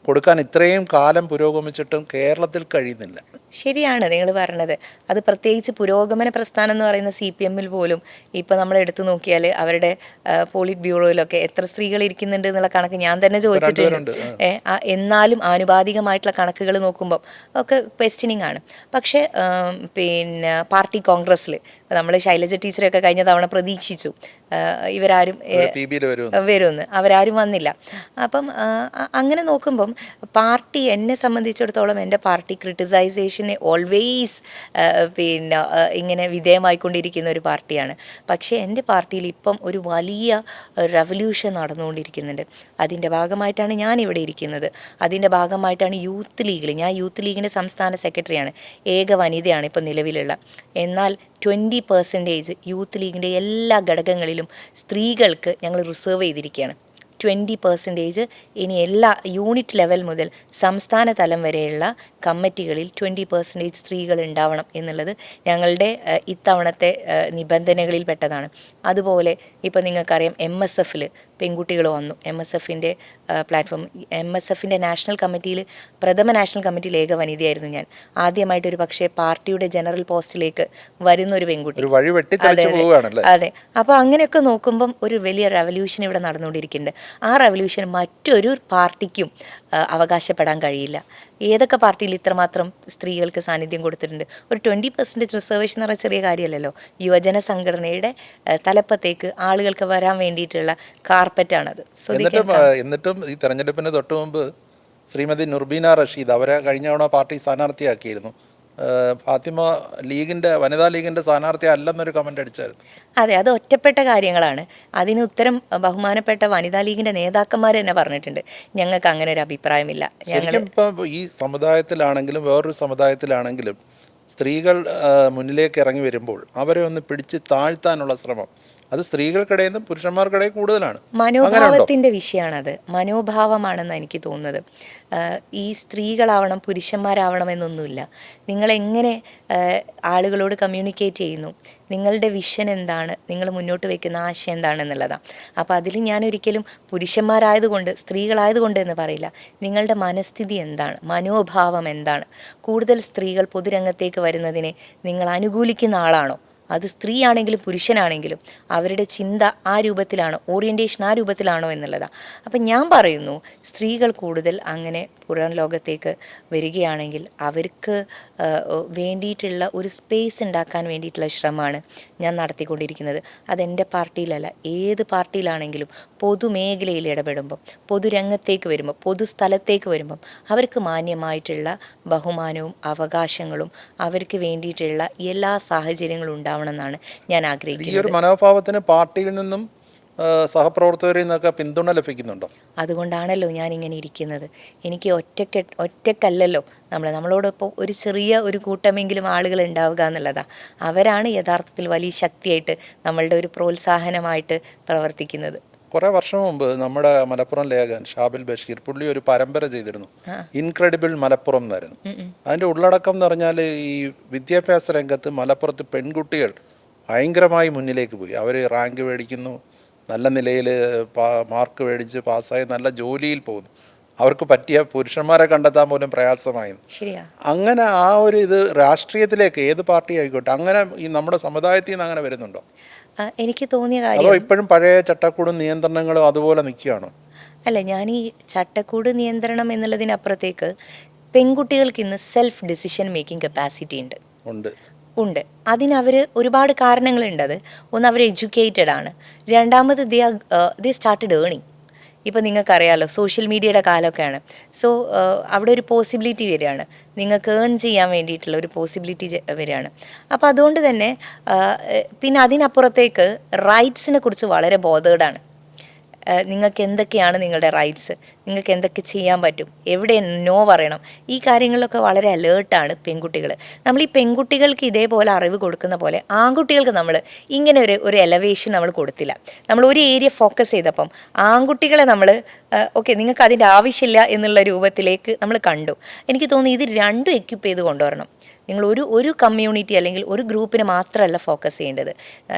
കൊടുക്കാൻ ഇത്രയും കാലം പുരോഗമിച്ചിട്ടും കേരളത്തിൽ കഴിയുന്നില്ല. ശരിയാണ് നിങ്ങൾ പറഞ്ഞത്. അത് പ്രത്യേകിച്ച് പുരോഗമന പ്രസ്ഥാനം എന്ന് പറയുന്ന CPM പോലും ഇപ്പോൾ നമ്മൾ എടുത്തു നോക്കിയാൽ അവരുടെ പോളിറ്റ് ബ്യൂറോയിലൊക്കെ എത്ര സ്ത്രീകൾ ഇരിക്കുന്നുണ്ട് എന്നുള്ള കണക്ക് ഞാൻ തന്നെ ചോദിച്ചിട്ടുണ്ട്. എന്നാലും ആനുപാതികമായിട്ടുള്ള കണക്കുകൾ നോക്കുമ്പോൾ ഒക്കെ ക്വസ്റ്റ്യനിങ് ആണ്. പക്ഷേ പിന്നെ പാർട്ടി കോൺഗ്രസ്സിൽ നമ്മൾ ശൈലജ ടീച്ചറൊക്കെ കഴിഞ്ഞ തവണ പ്രതീക്ഷിച്ചു ഇവരാരും വരുമെന്ന്, അവരാരും വന്നില്ല. അപ്പം അങ്ങനെ നോക്കുമ്പം പാർട്ടി, എന്നെ സംബന്ധിച്ചിടത്തോളം എൻ്റെ പാർട്ടി ക്രിട്ടിസൈസേഷന് ഓൾവേസ് പിന്നെ ഇങ്ങനെ വിധേയമായിക്കൊണ്ടിരിക്കുന്ന ഒരു പാർട്ടിയാണ്. പക്ഷേ എൻ്റെ പാർട്ടിയിൽ ഇപ്പം ഒരു വലിയ റെവല്യൂഷൻ നടന്നുകൊണ്ടിരിക്കുന്നുണ്ട്. അതിൻ്റെ ഭാഗമായിട്ടാണ് ഞാൻ ഇവിടെ ഇരിക്കുന്നത്. അതിൻ്റെ ഭാഗമായിട്ടാണ് യൂത്ത് ലീഗിൽ, ഞാൻ യൂത്ത് ലീഗിൻ്റെ സംസ്ഥാന സെക്രട്ടറിയാണ്, ഏക വനിതയാണ് ഇപ്പം നിലവിലുള്ള. എന്നാൽ 20% യൂത്ത് ലീഗിൻ്റെ എല്ലാ ഘടകങ്ങളിലും സ്ത്രീകൾക്ക് ഞങ്ങൾ റിസർവ് ചെയ്തിരിക്കുകയാണ്. 20% ഇനി എല്ലാ യൂണിറ്റ് ലെവൽ മുതൽ സംസ്ഥാന തലം വരെയുള്ള കമ്മിറ്റികളിൽ 20% സ്ത്രീകൾ ഉണ്ടാവണം എന്നുള്ളത് ഞങ്ങളുടെ ഇത്തവണത്തെ നിബന്ധനകളിൽ പെട്ടതാണ്. അതുപോലെ ഇപ്പോൾ നിങ്ങൾക്കറിയാം MSFൽ പെൺകുട്ടികൾ വന്നു. MSFൻ്റെ പ്ലാറ്റ്ഫോം, MSFൻ്റെ നാഷണൽ കമ്മിറ്റിയിൽ, പ്രഥമ നാഷണൽ കമ്മിറ്റിയിൽ ഏക വനിതയായിരുന്നു ഞാൻ. ആദ്യമായിട്ടൊരു പക്ഷേ പാർട്ടിയുടെ ജനറൽ പോസ്റ്റിലേക്ക് വരുന്നൊരു പെൺകുട്ടി. അതെ. അപ്പോൾ അങ്ങനെയൊക്കെ നോക്കുമ്പം ഒരു വലിയ റെവല്യൂഷൻ ഇവിടെ നടന്നുകൊണ്ടിരിക്കുന്നുണ്ട്. ആ റെവല്യൂഷൻ മറ്റൊരു പാർട്ടിക്കും അവകാശപ്പെടാൻ കഴിയില്ല. ഏതൊക്കെ പാർട്ടിയിൽ ഇത്രമാത്രം സ്ത്രീകൾക്ക് സാന്നിധ്യം കൊടുത്തിട്ടുണ്ട്? ഒരു 20% റിസർവേഷൻ എന്ന് പറയുന്ന ചെറിയ കാര്യമല്ലല്ലോ. യുവജന സംഘടനയുടെ തലപ്പത്തേക്ക് ആളുകൾക്ക് വരാൻ വേണ്ടിയിട്ടുള്ള കാർപ്പറ്റാണത്. എന്നിട്ടും ഈ തെരഞ്ഞെടുപ്പിന് തൊട്ട് മുമ്പ് ശ്രീമതി നുർബീന റഷീദ് അവരെ കഴിഞ്ഞ തവണ പാർട്ടി സ്ഥാനാർത്ഥിയാക്കിയിരുന്നു. ഫാത്തിമ വനിതാ ലീഗിൻ്റെ സ്ഥാനാർത്ഥി അല്ലെന്നൊരു കമൻ്റ് അടിച്ചായിരുന്നു. അതെ, അത് ഒറ്റപ്പെട്ട കാര്യങ്ങളാണ്. അതിന് ഉത്തരം ബഹുമാനപ്പെട്ട വനിതാ ലീഗിൻ്റെ നേതാക്കന്മാർ തന്നെ പറഞ്ഞിട്ടുണ്ട്. ഞങ്ങൾക്ക് അങ്ങനെ ഒരു അഭിപ്രായമില്ല. ഇപ്പം ഈ സമുദായത്തിലാണെങ്കിലും വേറൊരു സമുദായത്തിലാണെങ്കിലും സ്ത്രീകൾ മുന്നിലേക്ക് ഇറങ്ങി വരുമ്പോൾ അവരെ ഒന്ന് പിടിച്ച് താഴ്ത്താനുള്ള ശ്രമം അത് സ്ത്രീകൾക്കിടയിൽ നിന്നും പുരുഷന്മാർക്കിടയിൽ കൂടുതലാണ്. മനോഭാവത്തിൻ്റെ വിഷയമാണത്, മനോഭാവമാണെന്ന് എനിക്ക് തോന്നുന്നത്. ഈ സ്ത്രീകളാവണം പുരുഷന്മാരാവണം എന്നൊന്നുമില്ല. നിങ്ങളെങ്ങനെ ആളുകളോട് കമ്മ്യൂണിക്കേറ്റ് ചെയ്യുന്നു, നിങ്ങളുടെ വിഷൻ എന്താണ്, നിങ്ങൾ മുന്നോട്ട് വയ്ക്കുന്ന ആശയം എന്താണെന്നുള്ളതാണ്. അപ്പോൾ അതിൽ ഞാനൊരിക്കലും പുരുഷന്മാരായതുകൊണ്ട് സ്ത്രീകളായതുകൊണ്ട് എന്ന് പറയില്ല. നിങ്ങളുടെ മനസ്ഥിതി എന്താണ്, മനോഭാവം എന്താണ്? കൂടുതൽ സ്ത്രീകൾ പൊതുരംഗത്തേക്ക് വരുന്നതിനെ നിങ്ങൾ അനുകൂലിക്കുന്ന ആളാണോ? അത് സ്ത്രീയാണെങ്കിലും പുരുഷനാണെങ്കിലും അവരുടെ ചിന്ത ആ രൂപത്തിലാണോ, ഓറിയൻറ്റേഷൻ ആ രൂപത്തിലാണോ എന്നുള്ളതാണ്. അപ്പം ഞാൻ പറയുന്നു, സ്ത്രീകൾ കൂടുതൽ അങ്ങനെ പുറം ലോകത്തേക്ക് വരികയാണെങ്കിൽ അവർക്ക് വേണ്ടിയിട്ടുള്ള ഒരു സ്പേസ് ഉണ്ടാക്കാൻ വേണ്ടിയിട്ടുള്ള ശ്രമമാണ് ഞാൻ നടത്തിക്കൊണ്ടിരിക്കുന്നത്. അതെൻ്റെ പാർട്ടിയിലല്ല, ഏത് പാർട്ടിയിലാണെങ്കിലും പൊതുമേഖലയിൽ ഇടപെടുമ്പം, പൊതുരംഗത്തേക്ക് വരുമ്പോൾ, പൊതുസ്ഥലത്തേക്ക് വരുമ്പം അവർക്ക് മാന്യമായിട്ടുള്ള ബഹുമാനവും അവകാശങ്ങളും അവർക്ക് വേണ്ടിയിട്ടുള്ള എല്ലാ സാഹചര്യങ്ങളും ഉണ്ടാവണമെന്നാണ് ഞാൻ ആഗ്രഹിക്കുന്നത്. ഈ ഒരു മനോഭാവത്തിന് പാർട്ടിയിൽ നിന്നും സഹപ്രവർത്തകരിൽ നിന്നൊക്കെ പിന്തുണ ലഭിക്കുന്നുണ്ടോ? അതുകൊണ്ടാണല്ലോ ഞാൻ ഇങ്ങനെ ഇരിക്കുന്നത്. എനിക്ക് ഒറ്റക്കല്ലല്ലോ നമ്മളോടൊപ്പം ഒരു ചെറിയ ഒരു കൂട്ടമെങ്കിലും ആളുകൾ ഉണ്ടാവുക എന്നുള്ളതാണ്. അവരാണ് യഥാർത്ഥത്തിൽ വലിയ ശക്തിയായിട്ട് നമ്മളുടെ ഒരു പ്രോത്സാഹനമായിട്ട് പ്രവർത്തിക്കുന്നത്. കുറേ വർഷം മുമ്പ് നമ്മുടെ മലപ്പുറം ലേഖകൻ ഷാബിൽ ബഷീർ പുള്ളി ഒരു പരമ്പര ചെയ്തിരുന്നു, ഇൻക്രെഡിബിൾ മലപ്പുറം എന്നായിരുന്നു. അതിൻ്റെ ഉള്ളടക്കം എന്ന് പറഞ്ഞാൽ ഈ വിദ്യാഭ്യാസ രംഗത്ത് മലപ്പുറത്ത് പെൺകുട്ടികൾ ഭയങ്കരമായി മുന്നിലേക്ക് പോയി. അവർ റാങ്ക് മേടിക്കുന്നു, നല്ല നിലയിൽ മാർക്ക് മേടിച്ച് പാസ്സായി നല്ല ജോലിയിൽ പോകുന്നു. അവർക്ക് പറ്റിയ പുരുഷന്മാരെ കണ്ടെത്താൻ പോലും പ്രയാസമായിരുന്നു. ശരിയാ. അങ്ങനെ ആ ഒരു ഇത് രാഷ്ട്രീയത്തിലേക്ക് ഏത് പാർട്ടി ആയിക്കോട്ടെ അങ്ങനെ ഈ നമ്മുടെ സമുദായത്തിൽ നിന്ന് അങ്ങനെ വരുന്നുണ്ടോ? എനിക്ക് തോന്നിയ അതോ കാര്യം ഇപ്പോഴും പഴയ ചട്ടക്കൂടും നിയന്ത്രണങ്ങളും അതുപോലെ നിൽക്കുകയാണോ? അല്ല, ഞാൻ ഈ ചട്ടക്കൂട് നിയന്ത്രണം എന്നുള്ളതിനപ്പുറത്തേക്ക് പെൺകുട്ടികൾക്ക് ഇന്ന് സെൽഫ് ഡിസിഷൻ മേക്കിംഗ് കപ്പാസിറ്റി ഉണ്ട്. അതിനവർ ഒരുപാട് കാരണങ്ങളുണ്ട്. ഒന്ന്, അവർ എഡ്യൂക്കേറ്റഡ് ആണ്. രണ്ടാമത് ദേ സ്റ്റാർട്ടഡ് ഏണിങ്. ഇപ്പം നിങ്ങൾക്കറിയാമല്ലോ, സോഷ്യൽ മീഡിയയുടെ കാലമൊക്കെയാണ്. സോ അവിടെ ഒരു പോസിബിലിറ്റി വരികയാണ്, നിങ്ങൾക്ക് ഏൺ ചെയ്യാൻ വേണ്ടിയിട്ടുള്ള ഒരു പോസിബിലിറ്റി വരികയാണ്. അപ്പോൾ അതുകൊണ്ട് തന്നെ പിന്നെ അതിനപ്പുറത്തേക്ക് റൈറ്റ്സിനെ കുറിച്ച് വളരെ ബോധേഡാണ്. നിങ്ങൾക്ക് എന്തൊക്കെയാണ് നിങ്ങളുടെ റൈറ്റ്സ്, നിങ്ങൾക്ക് എന്തൊക്കെ ചെയ്യാൻ പറ്റും, എവിടെ നോ പറയണം, ഈ കാര്യങ്ങളിലൊക്കെ വളരെ അലേർട്ടാണ് പെൺകുട്ടികൾ. നമ്മൾ ഈ പെൺകുട്ടികൾക്ക് ഇതേപോലെ അറിവ് കൊടുക്കുന്ന പോലെ ആൺകുട്ടികൾക്ക് നമ്മൾ ഇങ്ങനെ ഒരു എലവേഷൻ നമ്മൾ കൊടുത്തില്ല. നമ്മൾ ഒരു ഏരിയ ഫോക്കസ് ചെയ്തപ്പം ആൺകുട്ടികളെ നമ്മൾ ഓക്കെ നിങ്ങൾക്ക് അതിൻ്റെ ആവശ്യമില്ല എന്നുള്ള രൂപത്തിലേക്ക് നമ്മൾ കണ്ടു. എനിക്ക് തോന്നുന്നു ഇത് രണ്ടും എക്യുപ്പ് ചെയ്ത് കൊണ്ടുവരണം. നിങ്ങൾ ഒരു കമ്മ്യൂണിറ്റി അല്ലെങ്കിൽ ഒരു ഗ്രൂപ്പിനെ മാത്രമല്ല ഫോക്കസ് ചെയ്യേണ്ടത്,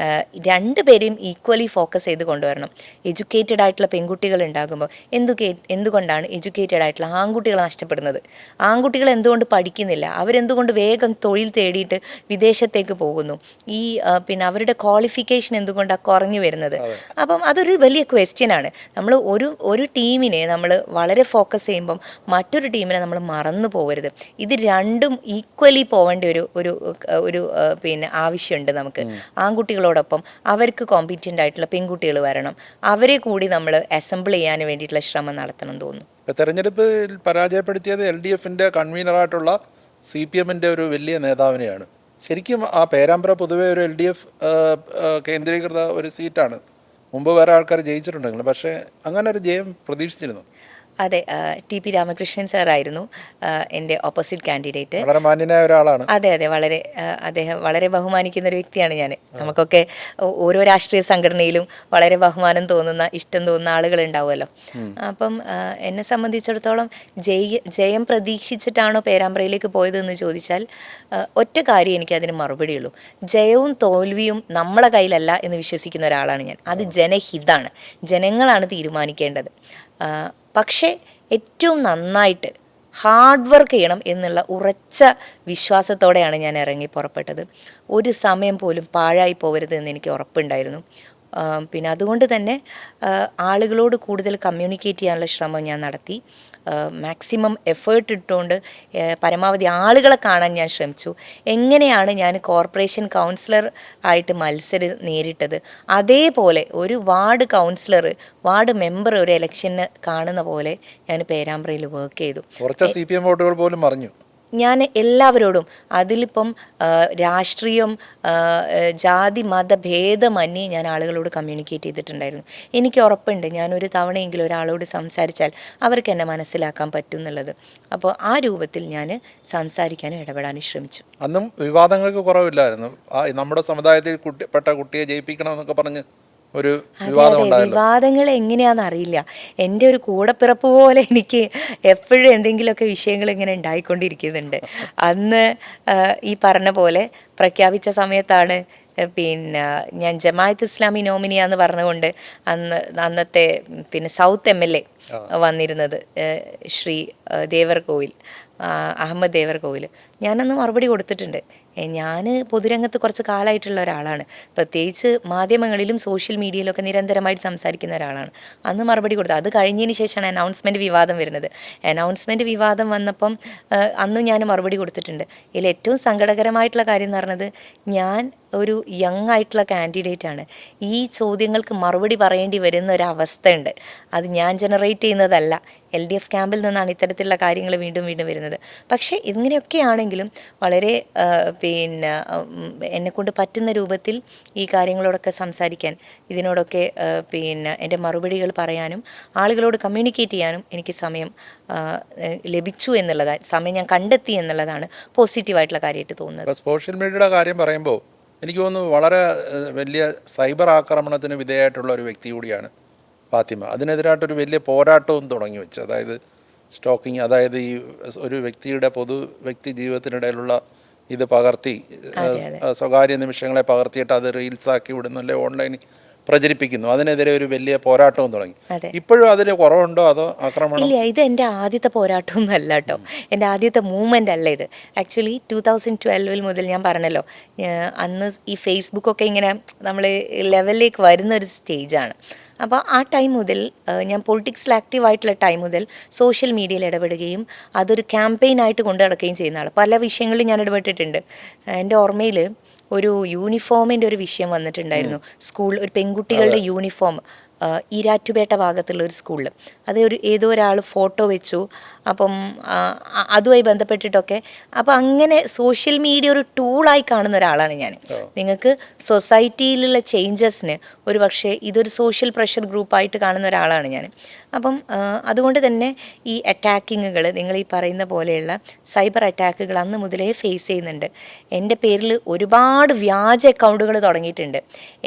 രണ്ടുപേരെയും ഈക്വലി ഫോക്കസ് ചെയ്ത് കൊണ്ടുവരണം. എഡ്യൂക്കേറ്റഡ് ആയിട്ടുള്ള പെൺകുട്ടികൾ ഉണ്ടാകുമ്പോൾ എന്തുകൊണ്ടാണ് എഡ്യൂക്കേറ്റഡ് ആയിട്ടുള്ള ആൺകുട്ടികളെ നഷ്ടപ്പെടുന്നത്? ആൺകുട്ടികൾ എന്തുകൊണ്ട് പഠിക്കുന്നില്ല? അവരെന്തുകൊണ്ട് വേഗം തൊഴിൽ തേടിയിട്ട് വിദേശത്തേക്ക് പോകുന്നു? പിന്നെ അവരുടെ ക്വാളിഫിക്കേഷൻ എന്തുകൊണ്ടാണ് കുറഞ്ഞു വരുന്നത്? അപ്പം അതൊരു വലിയ ക്വസ്റ്റ്യനാണ്. നമ്മൾ ഒരു ടീമിനെ നമ്മൾ വളരെ ഫോക്കസ് ചെയ്യുമ്പം മറ്റൊരു ടീമിനെ നമ്മൾ മറന്നു പോകരുത്. ഇത് രണ്ടും ഈക്വലി പോവേണ്ട ഒരു പിന്നെ ആവശ്യമുണ്ട് നമുക്ക്. ആൺകുട്ടികളോടൊപ്പം അവർക്ക് കോമ്പീറ്റൻ്റ് ആയിട്ടുള്ള പെൺകുട്ടികൾ വരണം. അവരെ കൂടി നമ്മൾ അസംബിൾ ചെയ്യാൻ വേണ്ടിയിട്ടുള്ള ശ്രമം നടത്തണം തോന്നുന്നു. തെരഞ്ഞെടുപ്പിൽ പരാജയപ്പെടുത്തിയത് LDFിൻ്റെ കൺവീനറായിട്ടുള്ള CPMൻ്റെ ഒരു വലിയ നേതാവിനെയാണ്. ശരിക്കും ആ പേരാമ്പ്ര പൊതുവെ ഒരു LDF കേന്ദ്രീകൃത ഒരു സീറ്റാണ്. മുമ്പ് വേറെ ആൾക്കാർ ജയിച്ചിട്ടുണ്ടെങ്കിലും, പക്ഷേ അങ്ങനെ ഒരു ജയം പ്രതീക്ഷിച്ചിരുന്നു. അതെ, TP രാമകൃഷ്ണൻ സാറായിരുന്നു എൻ്റെ ഓപ്പോസിറ്റ് കാൻഡിഡേറ്റ്. വളരെ മാന്യനായ ഒരാളാണ്. അതെ, അദ്ദേഹം വളരെ ബഹുമാനിക്കുന്ന ഒരു വ്യക്തിയാണ് ഞാൻ. നമുക്കൊക്കെ ഓരോ രാഷ്ട്രീയ സംഘടനയിലും വളരെ ബഹുമാനം തോന്നുന്ന, ഇഷ്ടം തോന്നുന്ന ആളുകൾ ഉണ്ടാവുമല്ലോ. അപ്പം എന്നെ സംബന്ധിച്ചിടത്തോളം ജയം പ്രതീക്ഷിച്ചിട്ടാണോ പേരാമ്പ്രയിലേക്ക് പോയതെന്ന് ചോദിച്ചാൽ ഒറ്റ കാര്യം എനിക്ക് അതിന് മറുപടിയുള്ളൂ. ജയവും തോൽവിയും നമ്മളെ കയ്യിലല്ല എന്ന് വിശ്വസിക്കുന്ന ഒരാളാണ് ഞാൻ. അത് ജനഹിതാണ്, ജനങ്ങളാണ് തീരുമാനിക്കേണ്ടത്. പക്ഷേ ഏറ്റവും നന്നായിട്ട് ഹാർഡ് വർക്ക് ചെയ്യണം എന്നുള്ള ഉറച്ച വിശ്വാസത്തോടെയാണ് ഞാൻ ഇറങ്ങി പുറപ്പെട്ടത്. ഒരു സമയം പോലും പാഴായി പോകരുത് എന്ന് എനിക്ക് ഉറപ്പുണ്ടായിരുന്നു. പിന്നെ അതുകൊണ്ട് തന്നെ ആളുകളോട് കൂടുതൽ കമ്മ്യൂണിക്കേറ്റ് ചെയ്യാനുള്ള ശ്രമം ഞാൻ നടത്തി. മാക്സിമം എഫേർട്ട് ഇട്ടുകൊണ്ട് പരമാവധി ആളുകളെ കാണാൻ ഞാൻ ശ്രമിച്ചു. എങ്ങനെയാണ് ഞാൻ കോർപ്പറേഷൻ കൗൺസിലർ ആയിട്ട് മത്സരം നേരിട്ടത്, അതേപോലെ ഒരു വാർഡ് കൗൺസിലർ, വാർഡ് മെമ്പർ ഒരു ഇലക്ഷന് കാണുന്ന പോലെ ഞാൻ പേരാമ്പ്രയിൽ വർക്ക് ചെയ്തു. കുറച്ച് CPM വോട്ടുകൾ പോലും മറിഞ്ഞു. ഞാൻ എല്ലാവരോടും, അതിലിപ്പം രാഷ്ട്രീയം, ജാതി മത ഭേദമന്യേ ഞാൻ ആളുകളോട് കമ്മ്യൂണിക്കേറ്റ് ചെയ്തിട്ടുണ്ടായിരുന്നു. എനിക്ക് ഉറപ്പുണ്ട് ഞാനൊരു തവണയെങ്കിലും ഒരാളോട് സംസാരിച്ചാൽ അവർക്ക് എന്നെ മനസ്സിലാക്കാൻ പറ്റും എന്നുള്ളത്. അപ്പോൾ ആ രൂപത്തിൽ ഞാൻ സംസാരിക്കാനും ഇടപെടാനും ശ്രമിച്ചു. അന്നും വിവാദങ്ങൾക്ക് കുറവില്ലായിരുന്നു. നമ്മുടെ സമുദായത്തിൽ പെട്ട കുട്ടിയെ ജയിപ്പിക്കണമെന്നൊക്കെ പറഞ്ഞ് ഒരു വിവാദങ്ങൾ എങ്ങനെയാണെന്ന് അറിയില്ല. എൻ്റെ ഒരു കൂടപ്പിറപ്പ് പോലെ എനിക്ക് എപ്പോഴും എന്തെങ്കിലുമൊക്കെ വിഷയങ്ങൾ ഇങ്ങനെ ഉണ്ടായിക്കൊണ്ടിരിക്കുന്നുണ്ട്. അന്ന് ഈ പറഞ്ഞ പോലെ പ്രഖ്യാപിച്ച സമയത്താണ് പിന്നെ ഞാൻ ജമാഅത്ത് ഇസ്ലാമി നോമിനിയാന്ന് പറഞ്ഞുകൊണ്ട് അന്നത്തെ പിന്നെ സൗത്ത് MLA വന്നിരുന്നത്, ശ്രീ ദേവർകോവിൽ, അഹമ്മദ് ദേവർകോവിൽ. ഞാനന്ന് മറുപടി കൊടുത്തിട്ടുണ്ട്. ഞാൻ പൊതുരംഗത്ത് കുറച്ച് കാലമായിട്ടുള്ള ഒരാളാണ്, പ്രത്യേകിച്ച് മാധ്യമങ്ങളിലും സോഷ്യൽ മീഡിയയിലൊക്കെ നിരന്തരമായിട്ട് സംസാരിക്കുന്ന ഒരാളാണ്. അന്ന് മറുപടി കൊടുത്തു. അത് കഴിഞ്ഞതിന് ശേഷമാണ് അനൗൺസ്മെൻറ്റ് വിവാദം വരുന്നത്. അനൗൺസ്മെൻറ്റ് വിവാദം വന്നപ്പം അന്ന് ഞാൻ മറുപടി കൊടുത്തിട്ടുണ്ട്. ഇതിൽ ഏറ്റവും സങ്കടകരമായിട്ടുള്ള കാര്യം എന്ന് പറഞ്ഞത്, ഞാൻ ഒരു യങ് ആയിട്ടുള്ള കാൻഡിഡേറ്റാണ്. ഈ ചോദ്യങ്ങൾക്ക് മറുപടി പറയേണ്ടി വരുന്ന ഒരവസ്ഥയുണ്ട്. അത് ഞാൻ ജനറേറ്റ് ചെയ്യുന്നതല്ല, LDF ക്യാമ്പിൽ നിന്നാണ് ഇത്തരത്തിലുള്ള കാര്യങ്ങൾ വീണ്ടും വീണ്ടും വരുന്നത്. വരുന്നത്. പക്ഷേ ഇങ്ങനെയൊക്കെയാണെങ്കിലും വളരെ പിന്നെ എന്നെക്കൊണ്ട് പറ്റുന്ന രൂപത്തിൽ ഈ കാര്യങ്ങളോടൊക്കെ സംസാരിക്കാൻ, ഇതിനോടൊക്കെ പിന്നെ എൻ്റെ മറുപടികൾ പറയാനും ആളുകളോട് കമ്മ്യൂണിക്കേറ്റ് ചെയ്യാനും എനിക്ക് സമയം ലഭിച്ചു എന്നുള്ളതാണ്, സമയം ഞാൻ കണ്ടെത്തി എന്നുള്ളതാണ് പോസിറ്റീവായിട്ടുള്ള കാര്യമായിട്ട് തോന്നുന്നത്. സോഷ്യൽ മീഡിയയുടെ കാര്യം പറയുമ്പോൾ എനിക്ക് തോന്നുന്നു വളരെ വലിയ സൈബർ ആക്രമണത്തിന് വിധേയമായിട്ടുള്ള ഒരു വ്യക്തി കൂടിയാണ് ഫാത്തിമ. അതിനെതിരായിട്ടൊരു വലിയ പോരാട്ടവും തുടങ്ങി വെച്ച്, അതായത് സ്റ്റോക്കിങ്, അതായത് ഈ ഒരു വ്യക്തിയുടെ വ്യക്തി ജീവിതത്തിനിടയിലുള്ള ഇത് പകർത്തി സ്വകാര്യ നിമിഷങ്ങളെ പകർത്തിയിട്ട് അത് റീൽസാക്കി വിടുന്നല്ലേ, ഓൺലൈനിൽ പ്രചരിപ്പിക്കുന്നു. അതിനെതിരെ ഒരു വലിയ പോരാട്ടവും തുടങ്ങി. ഇപ്പോഴും അതിന് കുറവുണ്ടോ അതോ ആക്രമണം? ഇല്ല, ഇത് എൻ്റെ ആദ്യത്തെ പോരാട്ടമൊന്നും അല്ല കേട്ടോ, എൻ്റെ ആദ്യത്തെ മൂവ്മെൻ്റ് അല്ല ഇത്. ആക്ച്വലി 2012 മുതൽ ഞാൻ പറഞ്ഞല്ലോ, അന്ന് ഈ ഫേസ്ബുക്കൊക്കെ ഇങ്ങനെ നമ്മൾ ലെവലിലേക്ക് വരുന്ന ഒരു സ്റ്റേജാണ്. അപ്പോൾ ആ ടൈം മുതൽ ഞാൻ പൊളിറ്റിക്സിൽ ആക്റ്റീവായിട്ടുള്ള ടൈം മുതൽ സോഷ്യൽ മീഡിയയിൽ ഇടപെടുകയും അതൊരു ക്യാമ്പയിനായിട്ട് കൊണ്ടു നടക്കുകയും ചെയ്യുന്ന ആൾ. പല വിഷയങ്ങളിലും ഞാൻ ഇടപെട്ടിട്ടുണ്ട്. എൻ്റെ ഓർമ്മയിൽ ഒരു യൂണിഫോമിൻ്റെ ഒരു വിഷയം വന്നിട്ടുണ്ടായിരുന്നു. സ്കൂൾ ഒരു പെൺകുട്ടികളുടെ യൂണിഫോം ഈരാറ്റുപേട്ട ഭാഗത്തുള്ള ഒരു സ്കൂളിൽ അത് ഏതോ ഒരാൾ ഫോട്ടോ വെച്ചു. അപ്പം അതുമായി ബന്ധപ്പെട്ടിട്ടൊക്കെ, അപ്പോൾ അങ്ങനെ സോഷ്യൽ മീഡിയ ഒരു ടൂളായി കാണുന്ന ഒരാളാണ് ഞാൻ. നിങ്ങൾക്ക് സൊസൈറ്റിയിലുള്ള ചേഞ്ചസിന് ഒരു പക്ഷേ ഇതൊരു സോഷ്യൽ പ്രഷർ ഗ്രൂപ്പായിട്ട് കാണുന്ന ഒരാളാണ് ഞാൻ. അപ്പം അതുകൊണ്ട് തന്നെ ഈ അറ്റാക്കിങ്ങുകൾ, നിങ്ങൾ ഈ പറയുന്ന പോലെയുള്ള സൈബർ അറ്റാക്കുകൾ അന്ന് മുതലേ ഫേസ് ചെയ്യുന്നുണ്ട്. എൻ്റെ പേരിൽ ഒരുപാട് വ്യാജ അക്കൗണ്ടുകൾ തുടങ്ങിയിട്ടുണ്ട്.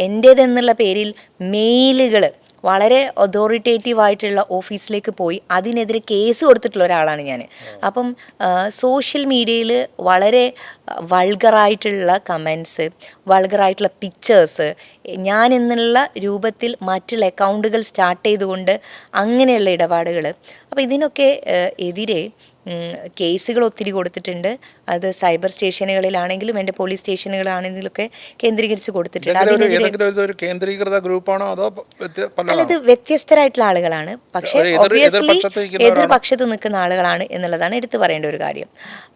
എൻ്റേതെന്നുള്ള പേരിൽ മെയിലുകൾ വളരെ അതോറിറ്റേറ്റീവായിട്ടുള്ള ഓഫീസിലേക്ക് പോയി അതിനെതിരെ കേസ് കൊടുത്തിട്ടുള്ള ഒരാളാണ് ഞാൻ. അപ്പം സോഷ്യൽ മീഡിയയിൽ വളരെ വൾഗറായിട്ടുള്ള കമൻസ്, വൾഗറായിട്ടുള്ള പിക്ചേഴ്സ്, ഞാൻ എന്നുള്ള രൂപത്തിൽ മറ്റുള്ള അക്കൗണ്ടുകൾ സ്റ്റാർട്ട് ചെയ്തുകൊണ്ട് അങ്ങനെയുള്ള ഇടപാടുകൾ, അപ്പോൾ ഇതിനൊക്കെ എതിരെ കേസുകൾ ഒത്തിരി കൊടുത്തിട്ടുണ്ട്. അത് സൈബർ സ്റ്റേഷനുകളിലാണെങ്കിലും എൻ്റെ പോലീസ് സ്റ്റേഷനുകളാണെങ്കിലൊക്കെ കേന്ദ്രീകരിച്ച് കൊടുത്തിട്ടുണ്ട്. അല്ലത് വ്യത്യസ്തരായിട്ടുള്ള ആളുകളാണ്, പക്ഷേ ഒബ്വിയസ്ലി എതിർപക്ഷത്ത് നിൽക്കുന്ന ആളുകളാണ് എന്നുള്ളതാണ് എടുത്തു പറയേണ്ട ഒരു കാര്യം.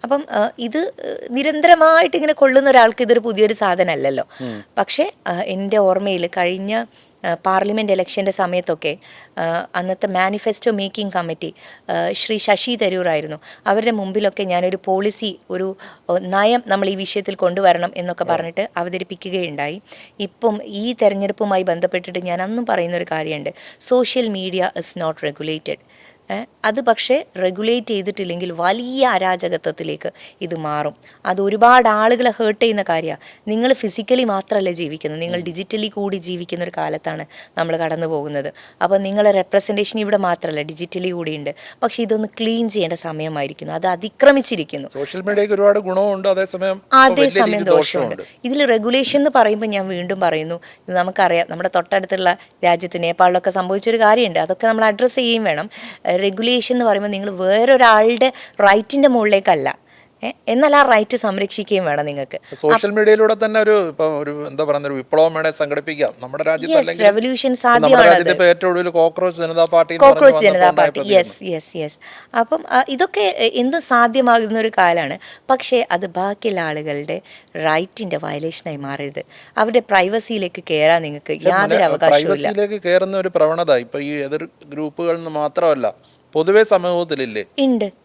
അപ്പം ഇത് നിരന്തരമായിട്ട് ഇങ്ങനെ കൊള്ളുന്ന ഒരാൾക്ക് ഇതൊരു പുതിയൊരു സാധനമല്ലല്ലോ. പക്ഷേ എൻ്റെ ഓർമ്മയിൽ കഴിഞ്ഞ പാർലമെൻറ്റ് ഇലക്ഷൻ്റെ സമയത്തൊക്കെ അന്നത്തെ manifesto making committee Shri Shashi തരൂറായിരുന്നു. അവരുടെ മുമ്പിലൊക്കെ ഞാനൊരു പോളിസി, ഒരു നയം നമ്മൾ ഈ വിഷയത്തിൽ കൊണ്ടുവരണം എന്നൊക്കെ പറഞ്ഞിട്ട് അവതരിപ്പിക്കുകയുണ്ടായി. ഇപ്പം ഈ തെരഞ്ഞെടുപ്പുമായി ബന്ധപ്പെട്ടിട്ട് ഞാൻ അന്നും പറയുന്നൊരു കാര്യമുണ്ട്, social media is not regulated. അത് പക്ഷേ റെഗുലേറ്റ് ചെയ്തിട്ടില്ലെങ്കിൽ വലിയ അരാജകത്വത്തിലേക്ക് ഇത് മാറും. അത് ഒരുപാട് ആളുകളെ ഹേർട്ട് ചെയ്യുന്ന കാര്യമാണ്. നിങ്ങൾ ഫിസിക്കലി മാത്രമല്ല ജീവിക്കുന്നത്, നിങ്ങൾ ഡിജിറ്റലി കൂടി ജീവിക്കുന്ന ഒരു കാലത്താണ് നമ്മൾ കടന്നു പോകുന്നത്. അപ്പോൾ നിങ്ങളെ റെപ്രസെൻറ്റേഷൻ ഇവിടെ മാത്രമല്ല ഡിജിറ്റലി കൂടിയുണ്ട്. പക്ഷേ ഇതൊന്ന് ക്ലീൻ ചെയ്യേണ്ട സമയമായിരിക്കുന്നു. അത് അതിക്രമിച്ചിരിക്കുന്നു. സോഷ്യൽ മീഡിയയ്ക്ക് ഒരുപാട് ഗുണമുണ്ട്, അതേസമയം ദോഷമുണ്ട്. ഇതിൽ റെഗുലേഷൻ എന്ന് പറയുമ്പോൾ ഞാൻ വീണ്ടും പറയുന്നു, ഇത് നമുക്കറിയാം, നമ്മുടെ തൊട്ടടുത്തുള്ള രാജ്യത്ത് നേപ്പാളിലൊക്കെ സംഭവിച്ചൊരു കാര്യമുണ്ട്. അതൊക്കെ നമ്മൾ അഡ്രസ്സ് ചെയ്യുകയും വേണം. റെഗുലേഷൻ എന്ന് പറയുമ്പോൾ നിങ്ങൾ വേറൊരാളുടെ റൈറ്റിൻ്റെ മുകളിലേക്കല്ല, എന്നാൽ ആ റൈറ്റ് സംരക്ഷിക്കുകയും വേണം നിങ്ങൾക്ക്. സോഷ്യൽ മീഡിയയിലൂടെ തന്നെ ഒരു എന്താ പറയുക, ഒരു വിപ്ലവം വേണേൽ സംഘടിപ്പിക്കാം നമ്മുടെ രാജ്യത്ത്. റെവല്യൂഷൻ സാധ്യമാണ്. Cockroach Janata party, yes. അപ്പം ഇതൊക്കെ എന്ത് സാധ്യമാകുന്ന ഒരു കാലമാണ്. പക്ഷേ അത് ബാക്കിയുള്ള ആളുകളുടെ റൈറ്റിന്റെ വയലേഷനായി മാറരുത്. അവരുടെ പ്രൈവസിയിലേക്ക് കയറാൻ നിങ്ങൾക്ക് യാതൊരു അവകാശവും ഇല്ല. പ്രൈവസിയിലേക്ക് കയറുന്ന ഒരു പ്രവണത ഇപ്പൊ ഈ എതിർ ഗ്രൂപ്പുകളിൽ നിന്ന് മാത്രമല്ല, പൊതുവെ സമൂഹത്തിലില്ലേ?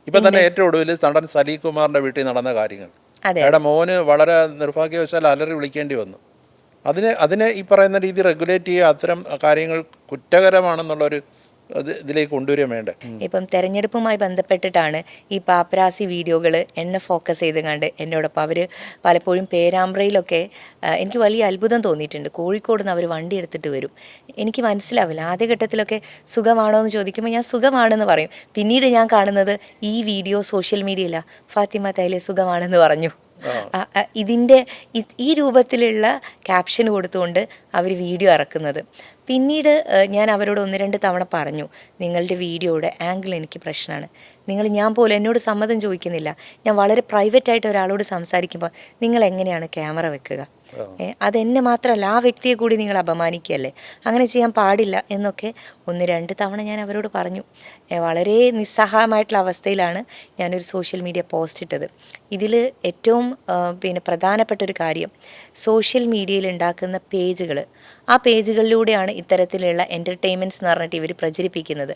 ഇപ്പൊ തന്നെ ഏറ്റവും ഒടുവിൽ നടൻ സലീം കുമാറിന്റെ വീട്ടിൽ നടന്ന കാര്യങ്ങൾ, അയാളുടെ മോന് വളരെ നിർഭാഗ്യവശാൽ അലറി വിളിക്കേണ്ടി വന്നു. അതിനെ ഈ പറയുന്ന രീതി റെഗുലേറ്റ് ചെയ്യുക, അത്തരം കാര്യങ്ങൾ കുറ്റകരമാണെന്നുള്ളൊരു ഇതിലേക്ക് കൊണ്ടുവരാൻ വേണ്ടേ? ഇപ്പം തെരഞ്ഞെടുപ്പുമായി ബന്ധപ്പെട്ടിട്ടാണ് ഈ പാപ്പരാസി വീഡിയോകൾ എന്നെ ഫോക്കസ് ചെയ്ത് കണ്ട് എന്നോടൊപ്പം അവർ പലപ്പോഴും പേരാമ്പ്രയിലൊക്കെ എനിക്ക് വലിയ അത്ഭുതം തോന്നിയിട്ടുണ്ട്. കോഴിക്കോട് നിന്ന് അവർ വണ്ടി എടുത്തിട്ട് വരും. എനിക്ക് മനസ്സിലാവില്ല, ആദ്യഘട്ടത്തിലൊക്കെ സുഖമാണോ എന്ന് ചോദിക്കുമ്പോൾ ഞാൻ സുഖമാണെന്ന് പറയും. പിന്നീട് ഞാൻ കാണുന്നത് ഈ വീഡിയോ സോഷ്യൽ മീഡിയയില, ഫാത്തിമ തൈലെ സുഖമാണെന്ന് പറഞ്ഞു. ഇതിൻ്റെ ഈ രൂപത്തിലുള്ള ക്യാപ്ഷൻ കൊടുത്തുകൊണ്ട് അവർ വീഡിയോ ഇറക്കുന്നത്. പിന്നീട് ഞാൻ അവരോട് 1-2 തവണ പറഞ്ഞു, നിങ്ങളുടെ വീഡിയോയുടെ ആംഗിൾ എനിക്ക് പ്രശ്നമാണ്. ഞാൻ പോലും എന്നോട് സമ്മതം ചോദിക്കുന്നില്ല. ഞാൻ വളരെ പ്രൈവറ്റായിട്ട് ഒരാളോട് സംസാരിക്കുമ്പോൾ നിങ്ങൾ എങ്ങനെയാണ് ക്യാമറ വെക്കുക? അതെന്നെ മാത്രമല്ല ആ വ്യക്തിയെ കൂടി നിങ്ങൾ അപമാനിക്കുകയല്ലേ, അങ്ങനെ ചെയ്യാൻ പാടില്ല എന്നൊക്കെ 1-2 തവണ ഞാൻ അവരോട് പറഞ്ഞു. വളരെ നിസ്സഹായമായിട്ടുള്ള അവസ്ഥയിലാണ് ഞാനൊരു സോഷ്യൽ മീഡിയ പോസ്റ്റ് ഇട്ടത്. ഇതിൽ ഏറ്റവും പിന്നെ പ്രധാനപ്പെട്ട ഒരു കാര്യം സോഷ്യൽ മീഡിയയിൽ ഉണ്ടാക്കുന്ന പേജുകൾ, ആ പേജുകളിലൂടെയാണ് ഇത്തരത്തിലുള്ള എൻ്റർടൈൻമെൻറ്റ്സ് എന്ന് പറഞ്ഞിട്ട് ഇവർ പ്രചരിപ്പിക്കുന്നത്.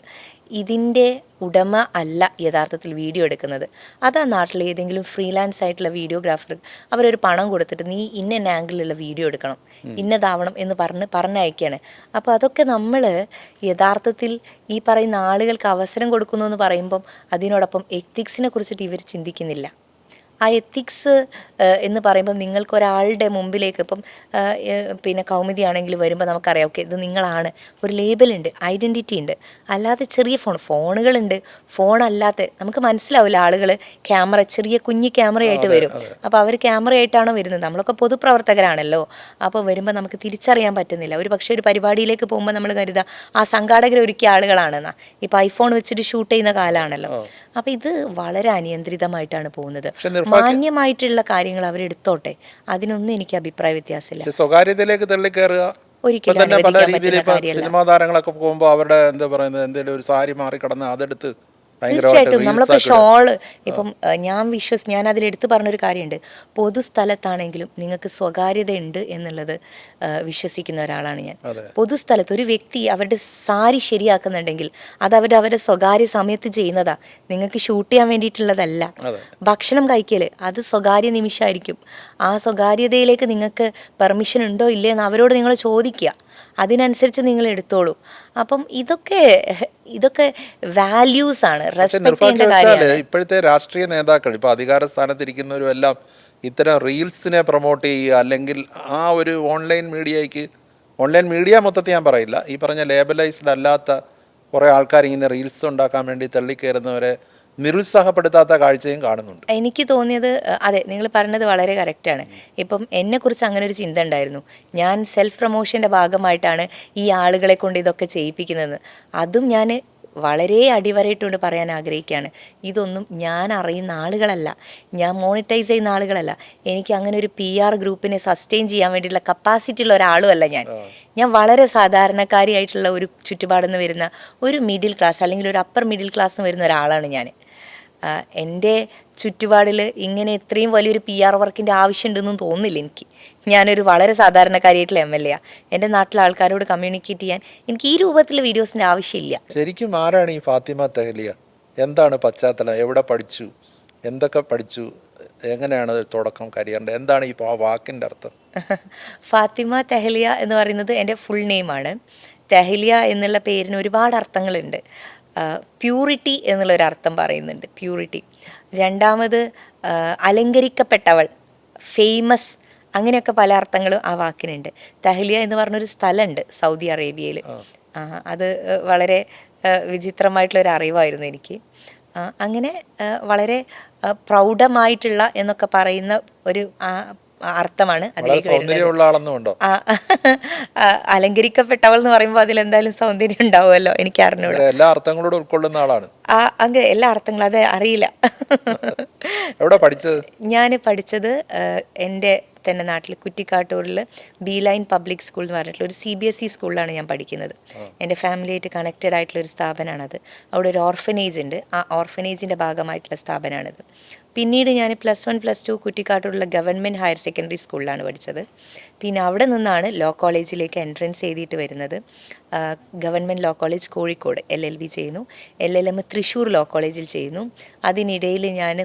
ഇതിൻ്റെ ഉടമ അല്ല യഥാർത്ഥത്തിൽ വീഡിയോ എടുക്കുന്നത്. അത് ആ നാട്ടിലെ ഏതെങ്കിലും ഫ്രീലാൻസ് ആയിട്ടുള്ള വീഡിയോഗ്രാഫർ അവരൊരു പണം കൊടുത്തിട്ട് നീ ഇന്ന ആംഗിളിലുള്ള വീഡിയോ എടുക്കണം, ഇന്നതാവണം എന്ന് പറഞ്ഞയക്കുകയാണ്. അപ്പോൾ അതൊക്കെ നമ്മൾ യഥാർത്ഥത്തിൽ ഈ പറയുന്ന ആളുകൾക്ക് അവസരം കൊടുക്കുന്നു എന്ന് പറയുമ്പം അതിനോടൊപ്പം എത്തിക്സിനെ കുറിച്ചിട്ട് ഇവർ ചിന്തിക്കുന്നില്ല. ആ എത്തിക്സ് എന്ന് പറയുമ്പോൾ നിങ്ങൾക്കൊരാളുടെ മുമ്പിലേക്ക് ഇപ്പം പിന്നെ കൗമുദി ആണെങ്കിൽ വരുമ്പോൾ നമുക്കറിയാം ഓക്കെ ഇത് നിങ്ങളാണ്, ഒരു ലേബലുണ്ട്, ഐഡൻറ്റിറ്റി ഉണ്ട്. അല്ലാതെ ചെറിയ ഫോണുകളുണ്ട്, ഫോണല്ലാത്ത നമുക്ക് മനസ്സിലാവില്ല. ആളുകൾ ക്യാമറ ചെറിയ കുഞ്ഞി ക്യാമറയായിട്ട് വരും. അപ്പോൾ അവർ ക്യാമറയായിട്ടാണോ വരുന്നത്? നമ്മളൊക്കെ പൊതുപ്രവർത്തകരാണല്ലോ. അപ്പോൾ വരുമ്പോൾ നമുക്ക് തിരിച്ചറിയാൻ പറ്റുന്നില്ല. ഒരു പക്ഷേ ഒരു പരിപാടിയിലേക്ക് പോകുമ്പോൾ നമ്മൾ കരുതുക ആ സംഘാടകർ ഒരുക്കിയ ആളുകളാണെന്നാ. ഇപ്പോൾ ഐഫോൺ വെച്ചിട്ട് ഷൂട്ട് ചെയ്യുന്ന കാലമാണല്ലോ. അപ്പോൾ ഇത് വളരെ അനിയന്ത്രിതമായിട്ടാണ് പോകുന്നത്. മാന്യമായിട്ടുള്ള കാര്യങ്ങൾ അവരെടുത്തോട്ടെ, അതിനൊന്നും എനിക്ക് അഭിപ്രായ വ്യത്യാസമില്ല. സ്വകാര്യതയിലേക്ക് തള്ളിക്കയറുക ഒരിക്കലും പല രീതിയിൽ സിനിമാ താരങ്ങളൊക്കെ പോകുമ്പോൾ അവരുടെ എന്താ പറയുന്നത് എന്തെങ്കിലും ഒരു സാരി മാറി കിടന്ന് അതെടുത്ത് തീർച്ചയായിട്ടും നമ്മളൊക്കെ ഷോള് ഇപ്പം ഞാൻ അതിലെടുത്ത് പറഞ്ഞൊരു കാര്യമുണ്ട്. പൊതുസ്ഥലത്താണെങ്കിലും നിങ്ങൾക്ക് സ്വകാര്യത ഉണ്ട് എന്നുള്ളത് വിശ്വസിക്കുന്ന ഒരാളാണ് ഞാൻ. പൊതുസ്ഥലത്ത് ഒരു വ്യക്തി അവരുടെ സാരി ശരിയാക്കുന്നുണ്ടെങ്കിൽ അത് അവരുടെ സ്വകാര്യ സമയത്ത് ചെയ്യുന്നതാ, നിങ്ങൾക്ക് ഷൂട്ട് ചെയ്യാൻ വേണ്ടിയിട്ടുള്ളതല്ല. ഭക്ഷണം കഴിക്കൽ അത് സ്വകാര്യ നിമിഷമായിരിക്കും. ആ സ്വകാര്യതയിലേക്ക് നിങ്ങൾക്ക് പെർമിഷൻ ഉണ്ടോ ഇല്ലേ എന്ന് അവരോട് നിങ്ങൾ ചോദിക്കുക, അതിനനുസരിച്ച് നിങ്ങൾ എടുത്തോളൂ. അപ്പം ഇതൊക്കെ വാല്യൂസ് ആണ്, റെസ്പെക്ട് ചെയ്യേണ്ട കാര്യമാണ്. ഇപ്പോഴത്തെ രാഷ്ട്രീയ നേതാക്കൾ ഇപ്പോൾ അധികാര സ്ഥാനത്തിരിക്കുന്നവരും എല്ലാം ഇത്തരം റീൽസിനെ പ്രൊമോട്ട് ചെയ്യുക, അല്ലെങ്കിൽ ആ ഒരു ഓൺലൈൻ മീഡിയ മൊത്തത്തിൽ ഞാൻ പറയില്ല, ഈ പറഞ്ഞ ലേബലൈസ്ഡ് അല്ലാത്ത കുറേ ആൾക്കാർ ഇങ്ങനെ റീൽസ് ഉണ്ടാക്കാൻ വേണ്ടി തള്ളിക്കയറുന്നവരെ നിരുത്സാഹപ്പെടുത്താത്ത കാഴ്ചയും കാണുന്നുണ്ട്. എനിക്ക് തോന്നിയത് അതെ, നിങ്ങൾ പറഞ്ഞത് വളരെ കറക്റ്റാണ്. ഇപ്പം എന്നെക്കുറിച്ച് അങ്ങനെ ഒരു ചിന്ത ഉണ്ടായിരുന്നു. ഞാൻ സെൽഫ് പ്രൊമോഷൻ്റെ ഭാഗമായിട്ടാണ് ഈ ആളുകളെ കൊണ്ട് ഇതൊക്കെ ചെയ്യിപ്പിക്കുന്നത്. അതും ഞാൻ വളരെ അടിവരയിട്ടുകൊണ്ട് പറയാൻ ആഗ്രഹിക്കുകയാണ്. ഇതൊന്നും ഞാൻ അറിയുന്ന ആളുകളല്ല, ഞാൻ മോണിറ്റൈസ് ചെയ്യുന്ന ആളുകളല്ല, എനിക്ക് അങ്ങനെ ഒരു PR ഗ്രൂപ്പിനെ സസ്റ്റെയിൻ ചെയ്യാൻ വേണ്ടിയിട്ടുള്ള കപ്പാസിറ്റി ഉള്ള ഒരാളും അല്ല ഞാൻ വളരെ സാധാരണക്കാരിയായിട്ടുള്ള ഒരു ചുറ്റുപാടിൽ വരുന്ന ഒരു മിഡിൽ ക്ലാസ് അല്ലെങ്കിൽ ഒരു അപ്പർ മിഡിൽ ക്ലാസ് വരുന്ന ഒരാളാണ് ഞാൻ. എൻ്റെ ചുറ്റുപാടിൽ ഇങ്ങനെ ഇത്രയും വലിയൊരു PR വർക്കിൻ്റെ ആവശ്യമുണ്ടെന്നും തോന്നുന്നില്ല എനിക്ക്. ഞാനൊരു വളരെ സാധാരണക്കാരിയായിട്ടുള്ള MLA. എൻ്റെ നാട്ടിലെ ആൾക്കാരോട് കമ്മ്യൂണിക്കേറ്റ് ചെയ്യാൻ എനിക്ക് ഈ രൂപത്തിലുള്ള വീഡിയോസിൻ്റെ ആവശ്യമില്ല. ശരിക്കും ആരാണ് ഈ ഫാത്തിമ തെഹ്ലിയ? എന്താണ് പശ്ചാത്തലം? എവിടെ പഠിച്ചു? എന്തൊക്കെ പഠിച്ചു? എങ്ങനെയാണ് തുടക്കം കരിയറിൻ്റെ? എന്താണ് ഈ വാക്കിൻ്റെ അർത്ഥം? ഫാത്തിമ തെഹ്ലിയ എന്ന് പറയുന്നത് എൻ്റെ ഫുൾ നെയിമാണ്. തെഹ്ലിയ എന്നുള്ള പേരിന് ഒരുപാട് അർത്ഥങ്ങളുണ്ട്. പ്യൂരിറ്റി എന്നുള്ളൊരർത്ഥം പറയുന്നുണ്ട്, പ്യൂരിറ്റി. രണ്ടാമത് അലങ്കരിക്കപ്പെട്ടവൾ, ഫേമസ്, അങ്ങനെയൊക്കെ പല അർത്ഥങ്ങളും ആ വാക്കിനുണ്ട്. തെഹ്ലിയ എന്ന് പറഞ്ഞൊരു സ്ഥലമുണ്ട് സൗദി അറേബ്യയിൽ. അത് വളരെ വിചിത്രമായിട്ടുള്ളൊരു അറിവായിരുന്നു എനിക്ക്. അങ്ങനെ വളരെ പ്രൗഢമായിട്ടുള്ള എന്നൊക്കെ പറയുന്ന ഒരു അർത്ഥമാണ് അതിലേക്ക് വരുന്നത്. അലങ്കരിക്കപ്പെട്ടവൾ എന്ന് പറയുമ്പോൾ അതിലെന്തായാലും സൗന്ദര്യം ഉണ്ടാവുമല്ലോ, എനിക്ക് അറിഞ്ഞൂടാ. എല്ലാ അർത്ഥങ്ങളോട് ഉൾക്കൊള്ളുന്ന ആളാണ്. അങ്ങനെ എല്ലാ അർത്ഥങ്ങളും അത് അറിയില്ല. ഞാൻ പഠിച്ചത് എൻ്റെ തന്നെ നാട്ടിൽ കുറ്റിക്കാട്ടൂരിൽ ബി-ലൈൻ പബ്ലിക് സ്കൂൾ എന്ന് പറഞ്ഞിട്ടുള്ള ഒരു CBSE സ്കൂളിലാണ് ഞാൻ പഠിക്കുന്നത്. എൻ്റെ ഫാമിലിയായിട്ട് കണക്റ്റഡ് ആയിട്ടുള്ളൊരു സ്ഥാപനമാണത്. അവിടെ ഒരു ഓർഫനേജ് ഉണ്ട്, ആ ഓർഫനേജിൻ്റെ ഭാഗമായിട്ടുള്ള സ്ഥാപനമാണത്. പിന്നീട് ഞാൻ +1 +2 കുറ്റിക്കാട്ടൂരുള്ള ഗവൺമെൻറ് ഹയർ സെക്കൻഡറി സ്കൂളിലാണ് പഠിച്ചത്. പിന്നെ അവിടെ നിന്നാണ് ലോ കോളേജിലേക്ക് എൻട്രൻസ് എഴുതിയിട്ട് വരുന്നത്. Government law college Kozhikode LLB ചെയ്യുന്നു, LLM തൃശ്ശൂർ ലോ കോളേജിൽ ചെയ്യുന്നു. അതിനിടയിൽ ഞാൻ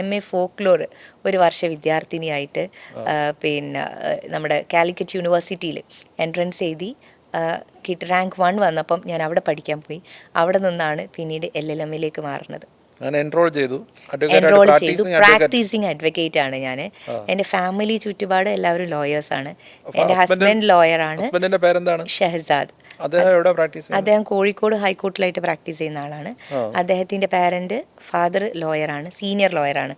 MA ഫോക്ലോർ ഒരു വർഷ വിദ്യാർത്ഥിനിയായിട്ട് പിന്നെ നമ്മുടെ കാലിക്കറ്റ് യൂണിവേഴ്സിറ്റിയിൽ എൻട്രൻസ് എഴുതി റാങ്ക് 1 വന്നപ്പം ഞാൻ അവിടെ പഠിക്കാൻ പോയി. അവിടെ നിന്നാണ് പിന്നീട് LLMലേക്ക് മാറുന്നത്. എൻറോൾ ചെയ്തു. പ്രാക്ടീസിങ് അഡ്വക്കേറ്റ് ആണ് ഞാൻ. എൻ്റെ ഫാമിലി ചുറ്റുപാട് എല്ലാവരും ലോയേഴ്സ് ആണ്. എൻ്റെ ഹസ്ബൻഡ് ലോയർ ആണ്, ഷഹസാദ്. അദ്ദേഹം കോഴിക്കോട് ഹൈക്കോർട്ടിലായിട്ട് പ്രാക്ടീസ് ചെയ്യുന്ന ആളാണ്. അദ്ദേഹത്തിന്റെ പാരന്റ് ഫാദർ ലോയറാണ്, സീനിയർ ലോയറാണ്.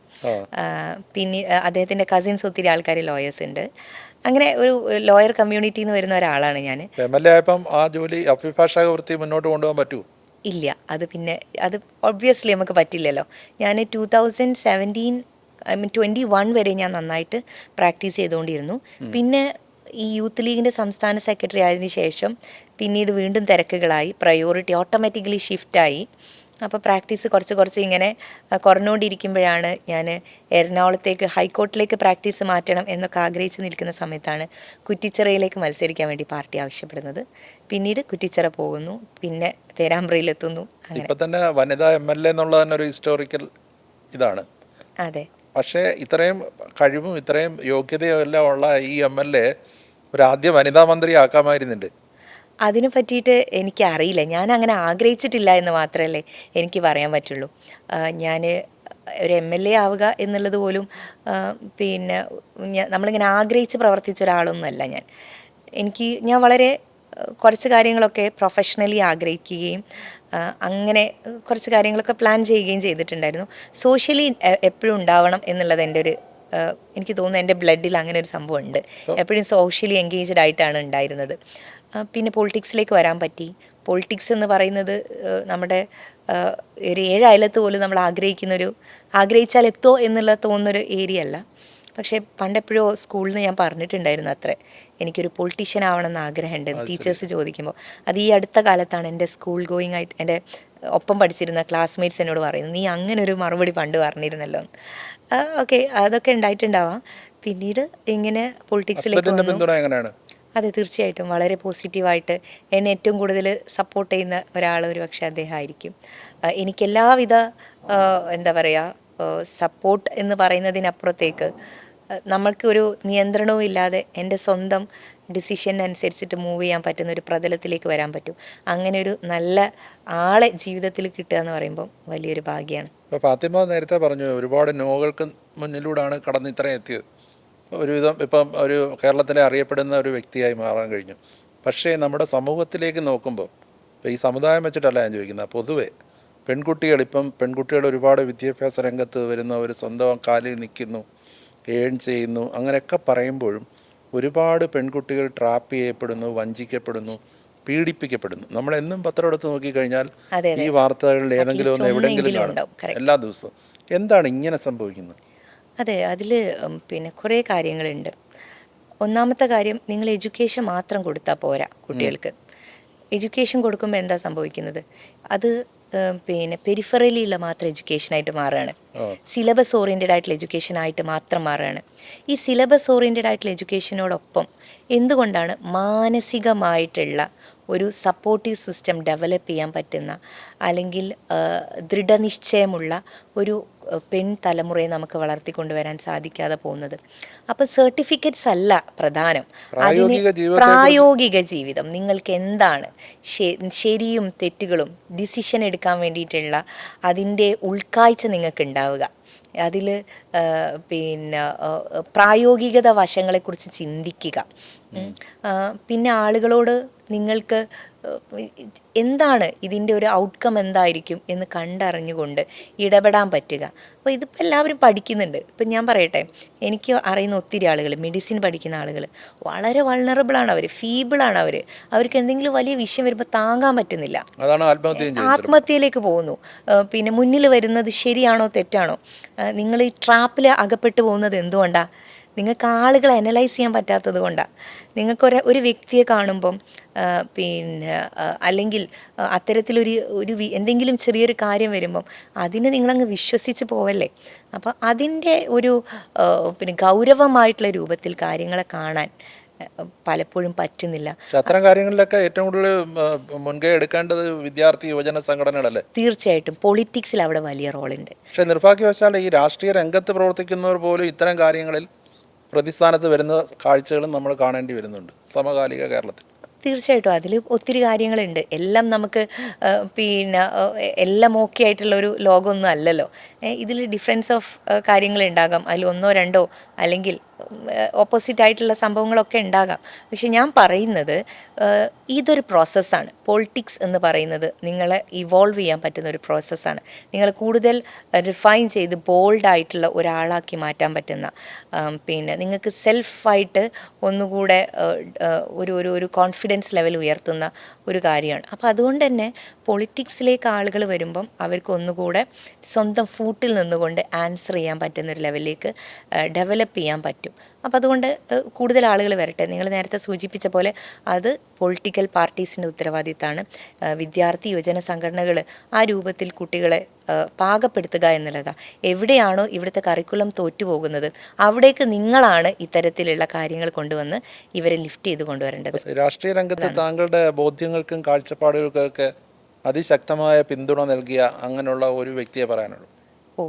പിന്നെ അദ്ദേഹത്തിന്റെ കസിൻസ് ഒത്തിരി ആൾക്കാർ ലോയേഴ്സ് ഉണ്ട്. അങ്ങനെ ഒരു ലോയർ കമ്മ്യൂണിറ്റിയിൽ നിന്ന് വരുന്ന ഒരാളാണ് ഞാൻ. മുന്നോട്ട് കൊണ്ടുപോകാൻ പറ്റുമോ? ഇല്ല, അത് ഒബ്വിയസ്ലി നമുക്ക് പറ്റില്ലല്ലോ. ഞാൻ 2021 വരെ ഞാൻ നന്നായിട്ട് പ്രാക്ടീസ് ചെയ്തുകൊണ്ടിരുന്നു. പിന്നെ ഈ യൂത്ത് ലീഗിൻ്റെ സംസ്ഥാന സെക്രട്ടറി ആയതിനു ശേഷം പിന്നീട് വീണ്ടും തിരക്കുകളായി, പ്രയോറിറ്റി ഓട്ടോമാറ്റിക്കലി ഷിഫ്റ്റായി. അപ്പോൾ പ്രാക്ടീസ് കുറച്ച് ഇങ്ങനെ കുറഞ്ഞുകൊണ്ടിരിക്കുമ്പോഴാണ് ഞാൻ എറണാകുളത്തേക്ക് ഹൈക്കോർട്ടിലേക്ക് പ്രാക്ടീസ് മാറ്റണം എന്നൊക്കെ ആഗ്രഹിച്ച് നിൽക്കുന്ന സമയത്താണ് കുറ്റിച്ചിറയിലേക്ക് മത്സരിക്കാൻ വേണ്ടി പാർട്ടി ആവശ്യപ്പെടുന്നത്. പിന്നീട് കുറ്റിച്ചിറ പോകുന്നു, പിന്നെ പേരാമ്പ്രയിലെത്തുന്നു. അങ്ങനെ ഇപ്പം തന്നെ വനിതാ MLA എന്നുള്ളത് തന്നെ ഒരു ഹിസ്റ്റോറിക്കൽ ഇതാണ്. അതെ. പക്ഷേ ഇത്രയും കഴിവും ഇത്രയും യോഗ്യതയും എല്ലാം ഉള്ള ഈ MLA ഒരു ആദ്യ വനിതാ മന്ത്രി ആക്കാമായിരുന്നില്ലേ? അതിനെ പറ്റിയിട്ട് എനിക്കറിയില്ല. ഞാൻ അങ്ങനെ ആഗ്രഹിച്ചിട്ടില്ല എന്ന് മാത്രമല്ലേ എനിക്ക് പറയാൻ പറ്റുള്ളൂ. ഞാൻ ഒരു MLA ആവുക എന്നുള്ളത് പോലും പിന്നെ നമ്മളിങ്ങനെ ആഗ്രഹിച്ച് പ്രവർത്തിച്ച ഒരാളൊന്നുമല്ല ഞാൻ. ഞാൻ വളരെ കുറച്ച് കാര്യങ്ങളൊക്കെ പ്രൊഫഷണലി ആഗ്രഹിക്കുകയും അങ്ങനെ കുറച്ച് കാര്യങ്ങളൊക്കെ പ്ലാൻ ചെയ്യുകയും ചെയ്തിട്ടുണ്ടായിരുന്നു. സോഷ്യലി എപ്പോഴും ഉണ്ടാവണം എന്നുള്ളത് എൻ്റെ ഒരു എനിക്ക് തോന്നുന്നു എൻ്റെ ബ്ലഡിൽ അങ്ങനെ ഒരു സംഭവം ഉണ്ട്. എപ്പോഴും സോഷ്യലി എൻഗേജ്ഡ് ആയിട്ടാണ് ഉണ്ടായിരുന്നത്. പിന്നെ പൊളിറ്റിക്സിലേക്ക് വരാൻ പറ്റി. പൊളിറ്റിക്സ് എന്ന് പറയുന്നത് നമ്മുടെ ഒരു 7 അയലത്ത് പോലും നമ്മൾ ആഗ്രഹിച്ചാൽ എത്തോ എന്നുള്ള തോന്നുന്നൊരു ഏരിയ അല്ല. പക്ഷേ പണ്ടെപ്പോഴോ സ്കൂളിൽ നിന്ന് ഞാൻ പറഞ്ഞിട്ടുണ്ടായിരുന്നു അത്രേ, എനിക്കൊരു പൊളിറ്റീഷ്യൻ ആവണമെന്ന് ആഗ്രഹമുണ്ട് ടീച്ചേഴ്സ് ചോദിക്കുമ്പോൾ. അത് ഈ അടുത്ത കാലത്താണ് എൻ്റെ സ്കൂൾ ഗോയിങ് ആയിട്ട് എൻ്റെ ഒപ്പം പഠിച്ചിരുന്ന ക്ലാസ്മേറ്റ്സ് എന്നോട് പറയുന്നത്, നീ അങ്ങനെ ഒരു മറുപടി പണ്ട് പറഞ്ഞിരുന്നല്ലോ. ഓക്കെ, അതൊക്കെ ഉണ്ടായിട്ടുണ്ടാവാം. പിന്നീട് ഇങ്ങനെ പൊളിറ്റിക്സിലേക്ക് വന്നു. അതെ, തീർച്ചയായിട്ടും വളരെ പോസിറ്റീവായിട്ട് എന്നെ ഏറ്റവും കൂടുതൽ സപ്പോർട്ട് ചെയ്യുന്ന ഒരാൾ ഒരു പക്ഷേ അദ്ദേഹം ആയിരിക്കും. എനിക്കെല്ലാവിധ എന്താ പറയുക, സപ്പോർട്ട് എന്ന് പറയുന്നതിനപ്പുറത്തേക്ക് നമ്മൾക്ക് ഒരു നിയന്ത്രണവും ഇല്ലാതെ എൻ്റെ സ്വന്തം ഡിസിഷനനുസരിച്ചിട്ട് മൂവ് ചെയ്യാൻ പറ്റുന്ന ഒരു പ്രതലത്തിലേക്ക് വരാൻ പറ്റും. അങ്ങനെ ഒരു നല്ല ആളെ ജീവിതത്തിൽ കിട്ടുക എന്ന് പറയുമ്പോൾ വലിയൊരു ഭാഗ്യമാണ്. ഇപ്പോൾ ഫാത്തിമ നേരത്തെ പറഞ്ഞു ഒരുപാട് നോകൾക്ക് മുന്നിലൂടെയാണ് കടന്ന് ഇത്രയും എത്തിയത്. ഒരുവിധം ഇപ്പം ഒരു കേരളത്തിലെ അറിയപ്പെടുന്ന ഒരു വ്യക്തിയായി മാറാൻ കഴിഞ്ഞു. പക്ഷേ നമ്മുടെ സമൂഹത്തിലേക്ക് നോക്കുമ്പോൾ, ഇപ്പോൾ ഈ സമുദായം വെച്ചിട്ടല്ല ഞാൻ ചോദിക്കുന്നത്, പൊതുവെ പെൺകുട്ടികൾ ഒരുപാട് വിദ്യാഭ്യാസ രംഗത്ത് വരുന്ന ഒരു സ്വന്തം കാലിൽ നിൽക്കുന്നു, ഏൺ ചെയ്യുന്നു, അങ്ങനെയൊക്കെ പറയുമ്പോഴും ഒരുപാട് പെൺകുട്ടികൾ ട്രാപ്പ് ചെയ്യപ്പെടുന്നു, വഞ്ചിക്കപ്പെടുന്നു, പീഡിപ്പിക്കപ്പെടുന്നു. നമ്മളെന്നും പത്രം എടുത്ത് നോക്കിക്കഴിഞ്ഞാൽ ഈ വാർത്തകളിൽ ഏതെങ്കിലും ഒന്ന് എവിടെയെങ്കിലും കാണും എല്ലാ ദിവസവും. എന്താണ് ഇങ്ങനെ സംഭവിക്കുന്നത്? അതെ, അതിൽ പിന്നെ കുറേ കാര്യങ്ങളുണ്ട്. ഒന്നാമത്തെ കാര്യം, നിങ്ങൾ എഡ്യൂക്കേഷൻ മാത്രം കൊടുത്താൽ പോരാ കുട്ടികൾക്ക്. എഡ്യൂക്കേഷൻ കൊടുക്കുമ്പോൾ എന്താ സംഭവിക്കുന്നത്, അത് പിന്നെ പെരിഫറലിയുള്ള മാത്രം എഡ്യൂക്കേഷനായിട്ട് മാറുകയാണ്. സിലബസ് ഓറിയൻറ്റഡ് ആയിട്ടുള്ള എഡ്യൂക്കേഷനായിട്ട് മാത്രം മാറുകയാണ്. ഈ സിലബസ് ഓറിയൻറ്റഡ് ആയിട്ടുള്ള എഡ്യൂക്കേഷനോടൊപ്പം എന്തുകൊണ്ടാണ് മാനസികമായിട്ടുള്ള ഒരു സപ്പോർട്ടീവ് സിസ്റ്റം ഡെവലപ്പ് ചെയ്യാൻ പറ്റുന്ന, അല്ലെങ്കിൽ ദൃഢനിശ്ചയമുള്ള ഒരു തലമുറയെ നമുക്ക് വളർത്തിക്കൊണ്ടുവരാൻ സാധിക്കാതെ പോകുന്നത്? അപ്പോൾ സർട്ടിഫിക്കറ്റ്സ് അല്ല പ്രധാനം, പ്രായോഗിക ജീവിതം. നിങ്ങൾക്ക് എന്താണ് ശരിയും തെറ്റുകളും ഡിസിഷൻ എടുക്കാൻ വേണ്ടിയിട്ടുള്ള അതിൻ്റെ ഉൾക്കാഴ്ച നിങ്ങൾക്ക് ഉണ്ടാവുക, അതിൽ പിന്നെ പ്രായോഗികത വശങ്ങളെക്കുറിച്ച് ചിന്തിക്കുക. പിന്നെ ആളുകളോട് നിങ്ങൾക്ക് എന്താണ് ഇതിൻ്റെ ഒരു ഔട്ട്കം എന്തായിരിക്കും എന്ന് കണ്ടറിഞ്ഞുകൊണ്ട് ഇടപെടാൻ പറ്റുക. അപ്പോൾ ഇതിപ്പോൾ എല്ലാവരും പഠിക്കുന്നുണ്ട്. ഇപ്പം ഞാൻ പറയട്ടെ, എനിക്ക് അറിയുന്ന ഒത്തിരി ആളുകൾ, മെഡിസിൻ പഠിക്കുന്ന ആളുകൾ വളരെ വൾണറബിളാണ്, ഫീബിളാണ് അവർക്ക് എന്തെങ്കിലും വലിയ വിഷയം വരുമ്പോൾ താങ്ങാൻ പറ്റുന്നില്ല, ആത്മഹത്യയിലേക്ക് പോകുന്നു. പിന്നെ മുന്നിൽ വരുന്നത് ശരിയാണോ തെറ്റാണോ? നിങ്ങൾ ഈ ട്രാപ്പിൽ അകപ്പെട്ടു പോകുന്നത് എന്തുകൊണ്ടാണ്? നിങ്ങൾക്ക് ആളുകളെ അനലൈസ് ചെയ്യാൻ പറ്റാത്തത് കൊണ്ടാണ്. ഒരു വ്യക്തിയെ കാണുമ്പം പിന്നെ അല്ലെങ്കിൽ അത്തരത്തിലൊരു എന്തെങ്കിലും ചെറിയൊരു കാര്യം വരുമ്പം അതിന് നിങ്ങളങ്ങ് വിശ്വസിച്ച് പോവല്ലേ. അപ്പം അതിൻ്റെ ഒരു പിന്നെ ഗൗരവമായിട്ടുള്ള രൂപത്തിൽ കാര്യങ്ങളെ കാണാൻ പലപ്പോഴും പറ്റുന്നില്ല. അത്തരം കാര്യങ്ങളിലൊക്കെ ഏറ്റവും കൂടുതൽ മുൻകൈ എടുക്കേണ്ടത് വിദ്യാർത്ഥി യുവജന സംഘടനകളല്ലേ? തീർച്ചയായിട്ടും പൊളിറ്റിക്സിൽ അവിടെ വലിയ റോളുണ്ട്. പക്ഷേ നിർഭാഗ്യവശാൽ ഈ രാഷ്ട്രീയ രംഗത്ത് പ്രവർത്തിക്കുന്നവർ പോലും ഇത്തരം കാര്യങ്ങളിൽ പ്രതിസ്ഥാനത്ത് വരുന്ന കാഴ്ചകളും നമ്മൾ കാണേണ്ടി വരുന്നുണ്ട് സമകാലിക കേരളത്തിൽ. തീർച്ചയായിട്ടും അതിൽ ഒത്തിരി കാര്യങ്ങളുണ്ട്. എല്ലാം നമുക്ക് പിന്നെ എല്ലാം ഓക്കെ ആയിട്ടുള്ളൊരു ലോകമൊന്നും അല്ലല്ലോ. ഇതിൽ ഡിഫറൻസ് ഓഫ് കാര്യങ്ങളുണ്ടാകാം, അതിൽ 1 or 2 അല്ലെങ്കിൽ ഓപ്പോസിറ്റ് ആയിട്ടുള്ള സംഭവങ്ങളൊക്കെ ഉണ്ടാകാം. പക്ഷെ ഞാൻ പറയുന്നത് ഇതൊരു പ്രോസസ്സാണ്. പൊളിറ്റിക്സ് എന്ന് പറയുന്നത് നിങ്ങളെ ഇവോൾവ് ചെയ്യാൻ പറ്റുന്ന ഒരു പ്രോസസ്സാണ്. നിങ്ങൾ കൂടുതൽ റിഫൈൻ ചെയ്ത് ബോൾഡായിട്ടുള്ള ഒരാളാക്കി മാറ്റാൻ പറ്റുന്ന, പിന്നെ നിങ്ങൾക്ക് സെൽഫായിട്ട് ഒന്നുകൂടെ ഒരു കോൺഫിഡൻസ് ലെവൽ ഉയർത്തുന്ന ഒരു കാര്യമാണ്. അപ്പോൾ അതുകൊണ്ട് തന്നെ പൊളിറ്റിക്സിലേക്ക് ആളുകൾ വരുമ്പം അവർക്ക് ഒന്നുകൂടെ സ്വന്തം ഫൂട്ടിൽ നിന്നുകൊണ്ട് ആൻസർ ചെയ്യാൻ പറ്റുന്ന ഒരു ലെവലിലേക്ക് ഡെവലപ്പ് ചെയ്യാൻ പറ്റും. വരും. അപ്പോൾ അതുകൊണ്ട് കൂടുതൽ ആളുകൾ വരട്ടെ. നിങ്ങൾ നേരത്തെ സൂചിപ്പിച്ച പോലെ അത് പൊളിറ്റിക്കൽ പാർട്ടീസിൻ്റെ ഉത്തരവാദിത്തമാണ്. വിദ്യാർത്ഥി യുവജന സംഘടനകൾ ആ രൂപത്തിൽ കുട്ടികളെ പാകപ്പെടുത്തുക എന്നുള്ളതാണ്. എവിടെയാണോ ഇവിടുത്തെ കറിക്കുലം തോറ്റുപോകുന്നത് അവിടേക്ക് നിങ്ങളാണ് ഇത്തരത്തിലുള്ള കാര്യങ്ങൾ കൊണ്ടുവന്ന് ഇവരെ ലിഫ്റ്റ് ചെയ്ത് കൊണ്ടുവരേണ്ടത്. രാഷ്ട്രീയ രംഗത്ത് താങ്കളുടെ ബോധ്യങ്ങൾക്കും കാഴ്ചപ്പാടുകൾക്കൊക്കെ അതിശക്തമായ പിന്തുണ നൽകിയ അങ്ങനെയുള്ള ഒരു വ്യക്തിയെ പറയാനുള്ളൂ. ഓ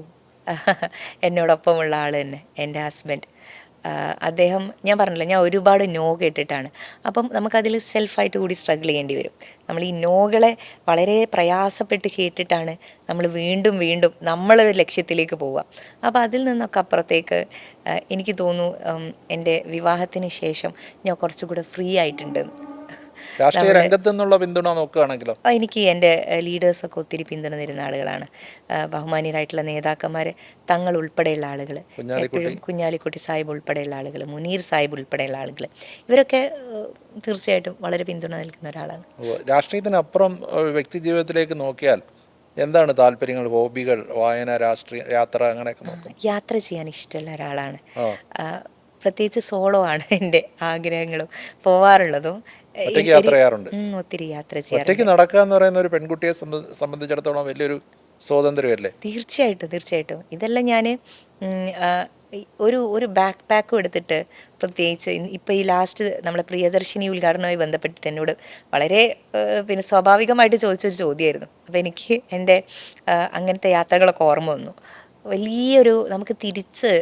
എന്നോടൊപ്പമുള്ള ആൾ തന്നെ എൻ്റെ ഹസ്ബൻഡ്. അദ്ദേഹം, ഞാൻ പറഞ്ഞില്ല, ഞാൻ ഒരുപാട് നോ കേട്ടിട്ടാണ്. അപ്പം നമുക്കതിൽ സെൽഫായിട്ട് കൂടി സ്ട്രഗിൾ ചെയ്യേണ്ടി വരും. നമ്മൾ ഈ നോകളെ വളരെ പ്രയാസപ്പെട്ട് കേട്ടിട്ടാണ് നമ്മൾ വീണ്ടും വീണ്ടും നമ്മളൊരു ലക്ഷ്യത്തിലേക്ക് പോവുക. അപ്പോൾ അതിൽ നിന്നൊക്കെ അപ്പുറത്തേക്ക് എനിക്ക് തോന്നുന്നു എൻ്റെ വിവാഹത്തിന് ശേഷം ഞാൻ കുറച്ചുകൂടെ ഫ്രീ ആയിട്ടുണ്ട്. രാഷ്ട്രീയ രംഗത്ത് നിന്നുള്ള പിന്തുണ നോക്കുകയാണെങ്കിലോ? എനിക്ക് എൻ്റെ ലീഡേഴ്സൊക്കെ ഒത്തിരി പിന്തുണ തരുന്ന ആളുകളാണ്. ബഹുമാന്യരായിട്ടുള്ള നേതാക്കന്മാർ, തങ്ങൾ ഉൾപ്പെടെയുള്ള ആളുകൾ, എപ്പോഴും കുഞ്ഞാലിക്കുട്ടി സാഹിബ് ഉൾപ്പെടെയുള്ള ആളുകൾ, മുനീർ സാഹിബ് ഉൾപ്പെടെയുള്ള ആളുകൾ, ഇവരൊക്കെ തീർച്ചയായിട്ടും വളരെ പിന്തുണ നൽകുന്ന ഒരാളാണ്. രാഷ്ട്രീയത്തിനപ്പുറം വ്യക്തി ജീവിതത്തിലേക്ക് നോക്കിയാൽ എന്താണ് താല്പര്യങ്ങൾ, ഹോബികൾ, വായന, രാഷ്ട്രീയ യാത്ര, അങ്ങനെയൊക്കെ നോക്കും? യാത്ര ചെയ്യാൻ ഇഷ്ടമുള്ള ഒരാളാണ്. പ്രത്യേകിച്ച് സോളോ ആണ് എൻ്റെ ആഗ്രഹങ്ങളും പോവാറുള്ളതും. ഒറ്റയ്ക്ക് യാത്ര ചെയ്യാറുണ്ട്? ഒത്തിരി യാത്ര ചെയ്യാറുണ്ട്. ഒറ്റയ്ക്ക് നടക്കുക എന്ന് പറയുന്ന ഒരു പെൺകുട്ടിയെ സംബന്ധിച്ചിടത്തോളം വലിയൊരു സ്വാതന്ത്ര്യമല്ലേ? തീർച്ചയായിട്ടും. ഇതെല്ലാം ഞാൻ ഒരു ബാക്ക് പാക്കും എടുത്തിട്ട്, പ്രത്യേകിച്ച് ഇപ്പോൾ ഈ ലാസ്റ്റ് നമ്മളെ പ്രിയദർശിനി ഉദ്ഘാടനവുമായി ബന്ധപ്പെട്ടിട്ട് എന്നോട് വളരെ സ്വാഭാവികമായിട്ട് ചോദിച്ചൊരു ചോദ്യമായിരുന്നു. അപ്പോൾ എനിക്ക് എൻ്റെ അങ്ങനത്തെ യാത്രകളൊക്കെ ഓർമ്മ വന്നു. വലിയൊരു, നമുക്ക് തിരിച്ച്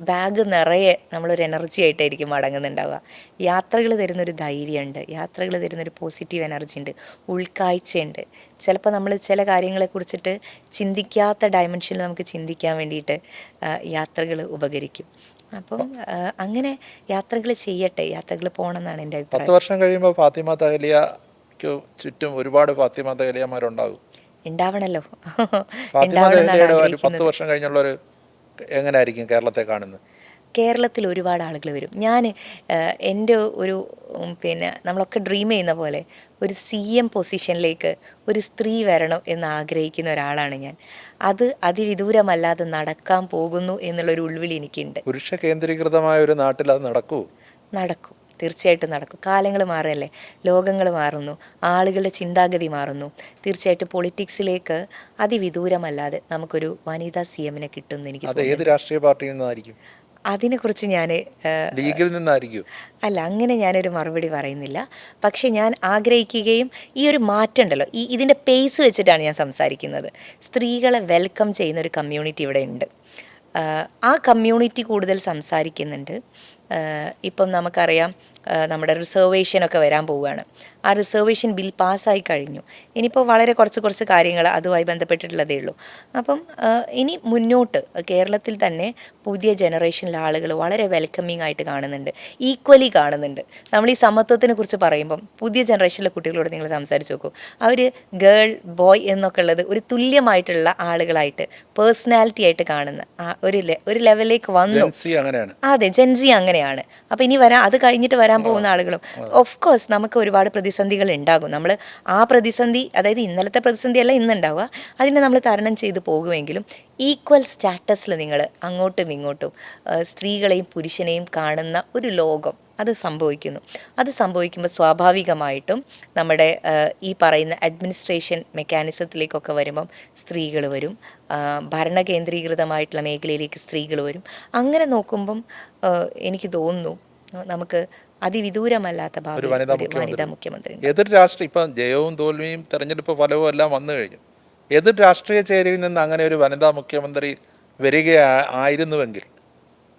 ബാഗ് നിറയെ നമ്മളൊരു എനർജി ആയിട്ടായിരിക്കും മടങ്ങുന്നുണ്ടാവുക. യാത്രകൾ തരുന്നൊരു ധൈര്യമുണ്ട്, യാത്രകൾ തരുന്നൊരു പോസിറ്റീവ് എനർജി ഉണ്ട്, ഉൾക്കാഴ്ചയുണ്ട്. ചിലപ്പോൾ നമ്മൾ ചില കാര്യങ്ങളെക്കുറിച്ചിട്ട് ചിന്തിക്കാത്ത ഡയമെൻഷനിൽ നമുക്ക് ചിന്തിക്കാൻ വേണ്ടിയിട്ട് യാത്രകൾ ഉപകരിക്കും. അപ്പം അങ്ങനെ യാത്രകൾ ചെയ്യട്ടെ, യാത്രകൾ പോകണം എന്നാണ് എൻ്റെ അഭിപ്രായം. 10 വർഷം കഴിയുമ്പോൾ ഫാത്തിമ തഹലിയയ്ക്ക് ചുറ്റും ഒരുപാട് ഫാത്തിമ തഹലിയമാരുണ്ടാകും. ഉണ്ടാവണല്ലോ. 10 വർഷം കഴിഞ്ഞുള്ളൊരു എങ്ങനെയായിരിക്കും കേരളത്തെ കാണുന്നത്? കേരളത്തിൽ ഒരുപാട് ആളുകൾ വരും. ഞാൻ എൻ്റെ ഒരു നമ്മളൊക്കെ ഡ്രീം ചെയ്യുന്ന പോലെ ഒരു CM പൊസിഷനിലേക്ക് ഒരു സ്ത്രീ വരണം എന്ന് ആഗ്രഹിക്കുന്ന ഒരാളാണ് ഞാൻ. അത് അതിവിദൂരമല്ലാതെ നടക്കാൻ പോകുന്നു എന്നുള്ളൊരു ഉൾവിളി എനിക്കുണ്ട്. പുരുഷ കേന്ദ്രീകൃതമായ ഒരു നാട്ടിൽ അത് നടക്കും, തീർച്ചയായിട്ടും നടക്കും. കാലങ്ങൾ മാറല്ലേ, ലോകങ്ങൾ മാറുന്നു, ആളുകളുടെ ചിന്താഗതി മാറുന്നു. തീർച്ചയായിട്ടും പൊളിറ്റിക്സിലേക്ക് അതിവിദൂരമല്ലാതെ നമുക്കൊരു വനിതാ CMനെ കിട്ടുമെന്ന് എനിക്ക് തോന്നുന്നു. ഏത് രാഷ്ട്രീയ പാർട്ടിയിൽ നിന്നായിരിക്കും? അതിനെക്കുറിച്ച് ഞാൻ ലീഗിൽ നിന്നായിരിക്കും? അല്ല, അങ്ങനെ ഞാനൊരു മറുപടി പറയുന്നില്ല. പക്ഷെ ഞാൻ ആഗ്രഹിക്കുകയും ഈ ഒരു മാറ്റം ഉണ്ടല്ലോ, ഇതിൻ്റെ പേസ് വെച്ചിട്ടാണ് ഞാൻ സംസാരിക്കുന്നത്. സ്ത്രീകളെ വെൽക്കം ചെയ്യുന്ന ഒരു കമ്മ്യൂണിറ്റി ഇവിടെ ഉണ്ട്. ആ കമ്മ്യൂണിറ്റി കൂടുതൽ സംസാരിക്കുന്നുണ്ട്. ഇപ്പം നമുക്കറിയാം നമ്മുടെ റിസർവേഷനൊക്കെ വരാൻ പോവുകയാണ്. ആ റിസർവേഷൻ ബിൽ പാസ്സായി കഴിഞ്ഞു. ഇനിയിപ്പോൾ വളരെ കുറച്ച് കാര്യങ്ങൾ അതുമായി ബന്ധപ്പെട്ടിട്ടുള്ളതേ ഉള്ളൂ. അപ്പം ഇനി മുന്നോട്ട് കേരളത്തിൽ തന്നെ പുതിയ ജനറേഷനിലെ ആളുകൾ വളരെ വെൽക്കമിങ് ആയിട്ട് കാണുന്നുണ്ട്, ഈക്വലി കാണുന്നുണ്ട്. നമ്മൾ ഈ സമത്വത്തിനെ കുറിച്ച് പറയുമ്പം പുതിയ ജനറേഷനിലെ കുട്ടികളോട് നിങ്ങൾ സംസാരിച്ച് നോക്കൂ. അവർ ഗേൾ ബോയ് എന്നൊക്കെ ഉള്ളത് ഒരു തുല്യമായിട്ടുള്ള ആളുകളായിട്ട്, പേഴ്സണാലിറ്റി ആയിട്ട് കാണുന്ന ഒരു ലെവലിലേക്ക് വന്നു. അതെ, ജെൻസി അങ്ങനെയാണ്. അപ്പോൾ ഇനി അത് കഴിഞ്ഞിട്ട് വരാൻ പോകുന്ന ആളുകളും ഓഫ് കോഴ്സ് നമുക്ക് ഒരുപാട് പ്രതിസന്ധികൾ ഉണ്ടാകും. നമ്മൾ ആ പ്രതിസന്ധി, അതായത് ഇന്നലത്തെ പ്രതിസന്ധി അല്ല ഇന്നുണ്ടാവുക, അതിനെ നമ്മൾ തരണം ചെയ്ത് പോകുമെങ്കിലും ഈക്വൽ സ്റ്റാറ്റസിൽ നിങ്ങൾ അങ്ങോട്ടും ഇങ്ങോട്ടും സ്ത്രീകളെയും പുരുഷനെയും കാണുന്ന ഒരു ലോകം അത് സംഭവിക്കുമ്പോൾ സ്വാഭാവികമായിട്ടും നമ്മുടെ ഈ പറയുന്ന അഡ്മിനിസ്ട്രേഷൻ മെക്കാനിസത്തിലേക്കൊക്കെ വരുമ്പം സ്ത്രീകൾ വരും, ഭരണകേന്ദ്രീകൃതമായിട്ടുള്ള മേഖലയിലേക്ക് സ്ത്രീകൾ വരും. അങ്ങനെ നോക്കുമ്പം എനിക്ക് തോന്നുന്നു നമുക്ക് അതിവിദൂരമല്ലാത്ത ഭാവി വനിതാ മുഖ്യമന്ത്രി. എതിർ രാഷ്ട്രീയ, ഇപ്പം ജയവും തോൽവിയും തെരഞ്ഞെടുപ്പ് ഫലവും എല്ലാം വന്നു കഴിഞ്ഞു. എതിർ രാഷ്ട്രീയ ചേരിയിൽ നിന്ന് അങ്ങനെ ഒരു വനിതാ മുഖ്യമന്ത്രി വരികയായിരുന്നുവെങ്കിൽ,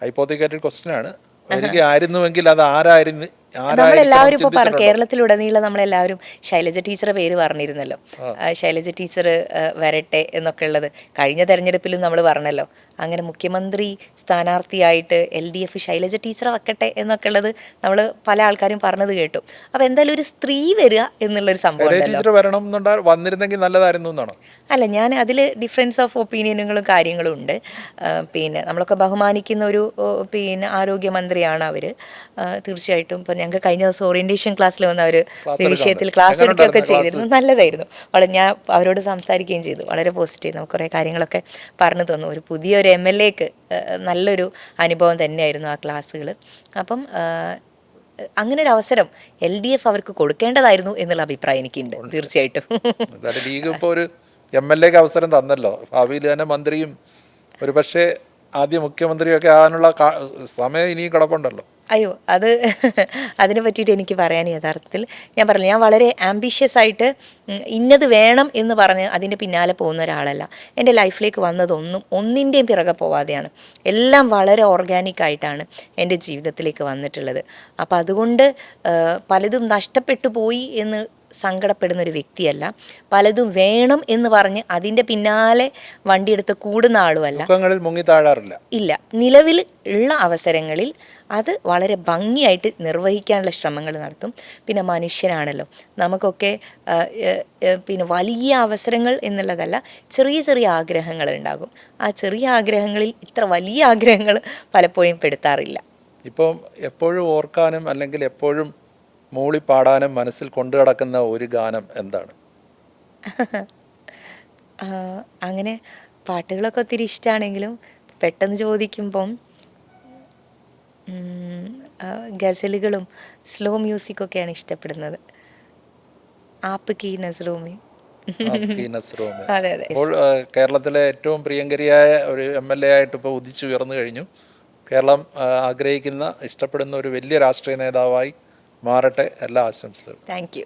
ഹൈപ്പോത്തിക്കേറ്റഡ് ക്വസ്റ്റ്യനാണ്, വരികയായിരുന്നുവെങ്കിൽ അത് ആരായിരുന്നു? നമ്മളെല്ലാവരും ഇപ്പോൾ കേരളത്തിലുടനീളം നമ്മളെല്ലാവരും ശൈലജ ടീച്ചറെ പേര് പറഞ്ഞിരുന്നല്ലോ. ശൈലജ ടീച്ചർ വരട്ടെ എന്നൊക്കെ ഉള്ളത് കഴിഞ്ഞ തെരഞ്ഞെടുപ്പിലും നമ്മൾ പറഞ്ഞല്ലോ. അങ്ങനെ മുഖ്യമന്ത്രി സ്ഥാനാർത്ഥിയായിട്ട് LDF ശൈലജ ടീച്ചറെ വെക്കട്ടെ എന്നൊക്കെ ഉള്ളത് നമ്മൾ പല ആൾക്കാരും പറഞ്ഞത് കേട്ടു. അപ്പോൾ എന്തായാലും ഒരു സ്ത്രീ വരിക എന്നുള്ളൊരു സംഭവം വന്നിരുന്നെങ്കിൽ നല്ലതായിരുന്നു എന്നാണോ? അല്ല, ഞാൻ അതിൽ ഡിഫറൻസ് ഓഫ് ഒപ്പീനിയനുകളും കാര്യങ്ങളും ഉണ്ട്. നമ്മളൊക്കെ ബഹുമാനിക്കുന്ന ഒരു ആരോഗ്യമന്ത്രിയാണ് അവർ. തീർച്ചയായിട്ടും ഇപ്പം ഞങ്ങൾക്ക് കഴിഞ്ഞ ദിവസം ഓറിയന്റേഷൻ ക്ലാസ്സിൽ വന്ന ഒരു എടുക്കാൻ വിഷയത്തിൽ ഉണ്ട്. ക്ലാസ് എങ്ങനെ എടുക്കുകയൊക്കെ ഉണ്ടായിരുന്നു ചെയ്തിരുന്നു. നല്ലതായിരുന്നു. ഞാൻ അവരോട് സംസാരിക്കുകയും ചെയ്തു. വളരെ പോസിറ്റീവ്. നമുക്ക് കുറേ കാര്യങ്ങളൊക്കെ പറഞ്ഞു തന്നു. ഒരു പുതിയൊരു MLAക്ക് നല്ലൊരു അനുഭവം തന്നെയായിരുന്നു ആ ക്ലാസ്സുകൾ. അപ്പം അങ്ങനെ ഒരു അവസരം LDF അവർക്ക് കൊടുക്കേണ്ടതായിരുന്നു എന്നുള്ള അഭിപ്രായം എനിക്കുണ്ട് തീർച്ചയായിട്ടും. എന്തായാലും ലീഗ് ഇപ്പോൾ ഒരു MLAക്ക് അവസരം തന്നല്ലോ. ഭാവിയിൽ തന്നെ മന്ത്രിയും ഒരു പക്ഷേ ആദ്യ മുഖ്യമന്ത്രിയൊക്കെ ആകാനുള്ള സമയം ഇനിയും കിടപ്പുണ്ടല്ലോ. അയ്യോ, അതിനെ പറ്റിയിട്ട് എനിക്ക് പറയാൻ യഥാർത്ഥത്തിൽ ഞാൻ പറഞ്ഞില്ല, ഞാൻ വളരെ ആംബിഷ്യസ് ആയിട്ട് ഇന്നത് വേണം എന്ന് പറഞ്ഞ് അതിൻ്റെ പിന്നാലെ പോകുന്ന ഒരാളല്ല. എൻ്റെ ലൈഫിലേക്ക് ഒന്നിൻ്റെയും പിറകെ പോവാതെയാണ്. എല്ലാം വളരെ ഓർഗാനിക് ആയിട്ടാണ് എൻ്റെ ജീവിതത്തിലേക്ക് വന്നിട്ടുള്ളത്. അപ്പോൾ അതുകൊണ്ട് പലതും നഷ്ടപ്പെട്ടു പോയി എന്ന് സങ്കടപ്പെടുന്ന ഒരു വ്യക്തിയല്ല. പലതും വേണം എന്ന് പറഞ്ഞ് അതിൻ്റെ പിന്നാലെ വണ്ടിയെടുത്ത് കൂടുന്ന ആളുമല്ല. ദുഃഖങ്ങളിൽ മുങ്ങി താഴാറില്ല. ഇല്ല, നിലവിൽ ഉള്ള അവസരങ്ങളിൽ അത് വളരെ ഭംഗിയായിട്ട് നിർവഹിക്കാനുള്ള ശ്രമങ്ങൾ നടത്തും. പിന്നെ മനുഷ്യനാണല്ലോ, നമുക്കൊക്കെ പിന്നെ വലിയ അവസരങ്ങൾ എന്നുള്ളതല്ല, ചെറിയ ചെറിയ ആഗ്രഹങ്ങൾ ഉണ്ടാകും. ആ ചെറിയ ആഗ്രഹങ്ങളിൽ ഇത്ര വലിയ ആഗ്രഹങ്ങൾ പലപ്പോഴും പെടുത്താറില്ല. ഇപ്പം എപ്പോഴും ഓർക്കാനും അല്ലെങ്കിൽ എപ്പോഴും മൂളി പാടാനും മനസ്സിൽ കൊണ്ടു നടക്കുന്ന ഒരു ഗാനം എന്താണ്? അങ്ങനെ പാട്ടുകളൊക്കെ ഒത്തിരി ഇഷ്ടമാണെങ്കിലും പെട്ടെന്ന് ചോദിക്കുമ്പം ഗസലുകളും സ്ലോ മ്യൂസിക്കൊക്കെയാണ് ഇഷ്ടപ്പെടുന്നത്. ആപ്പ് കി നസ്റൂമേ. അതെ അതെ. അപ്പോൾ കേരളത്തിലെ ഏറ്റവും പ്രിയങ്കരിയായ ഒരു MLA ആയിട്ട് ഇപ്പോൾ ഉദിച്ചുയർന്നു കഴിഞ്ഞു. കേരളം ആഗ്രഹിക്കുന്ന ഇഷ്ടപ്പെടുന്ന ഒരു വലിയ രാഷ്ട്രീയ നേതാവായി മാറട്ടെ. എല്ലാ ആശംസകളും. Thank you.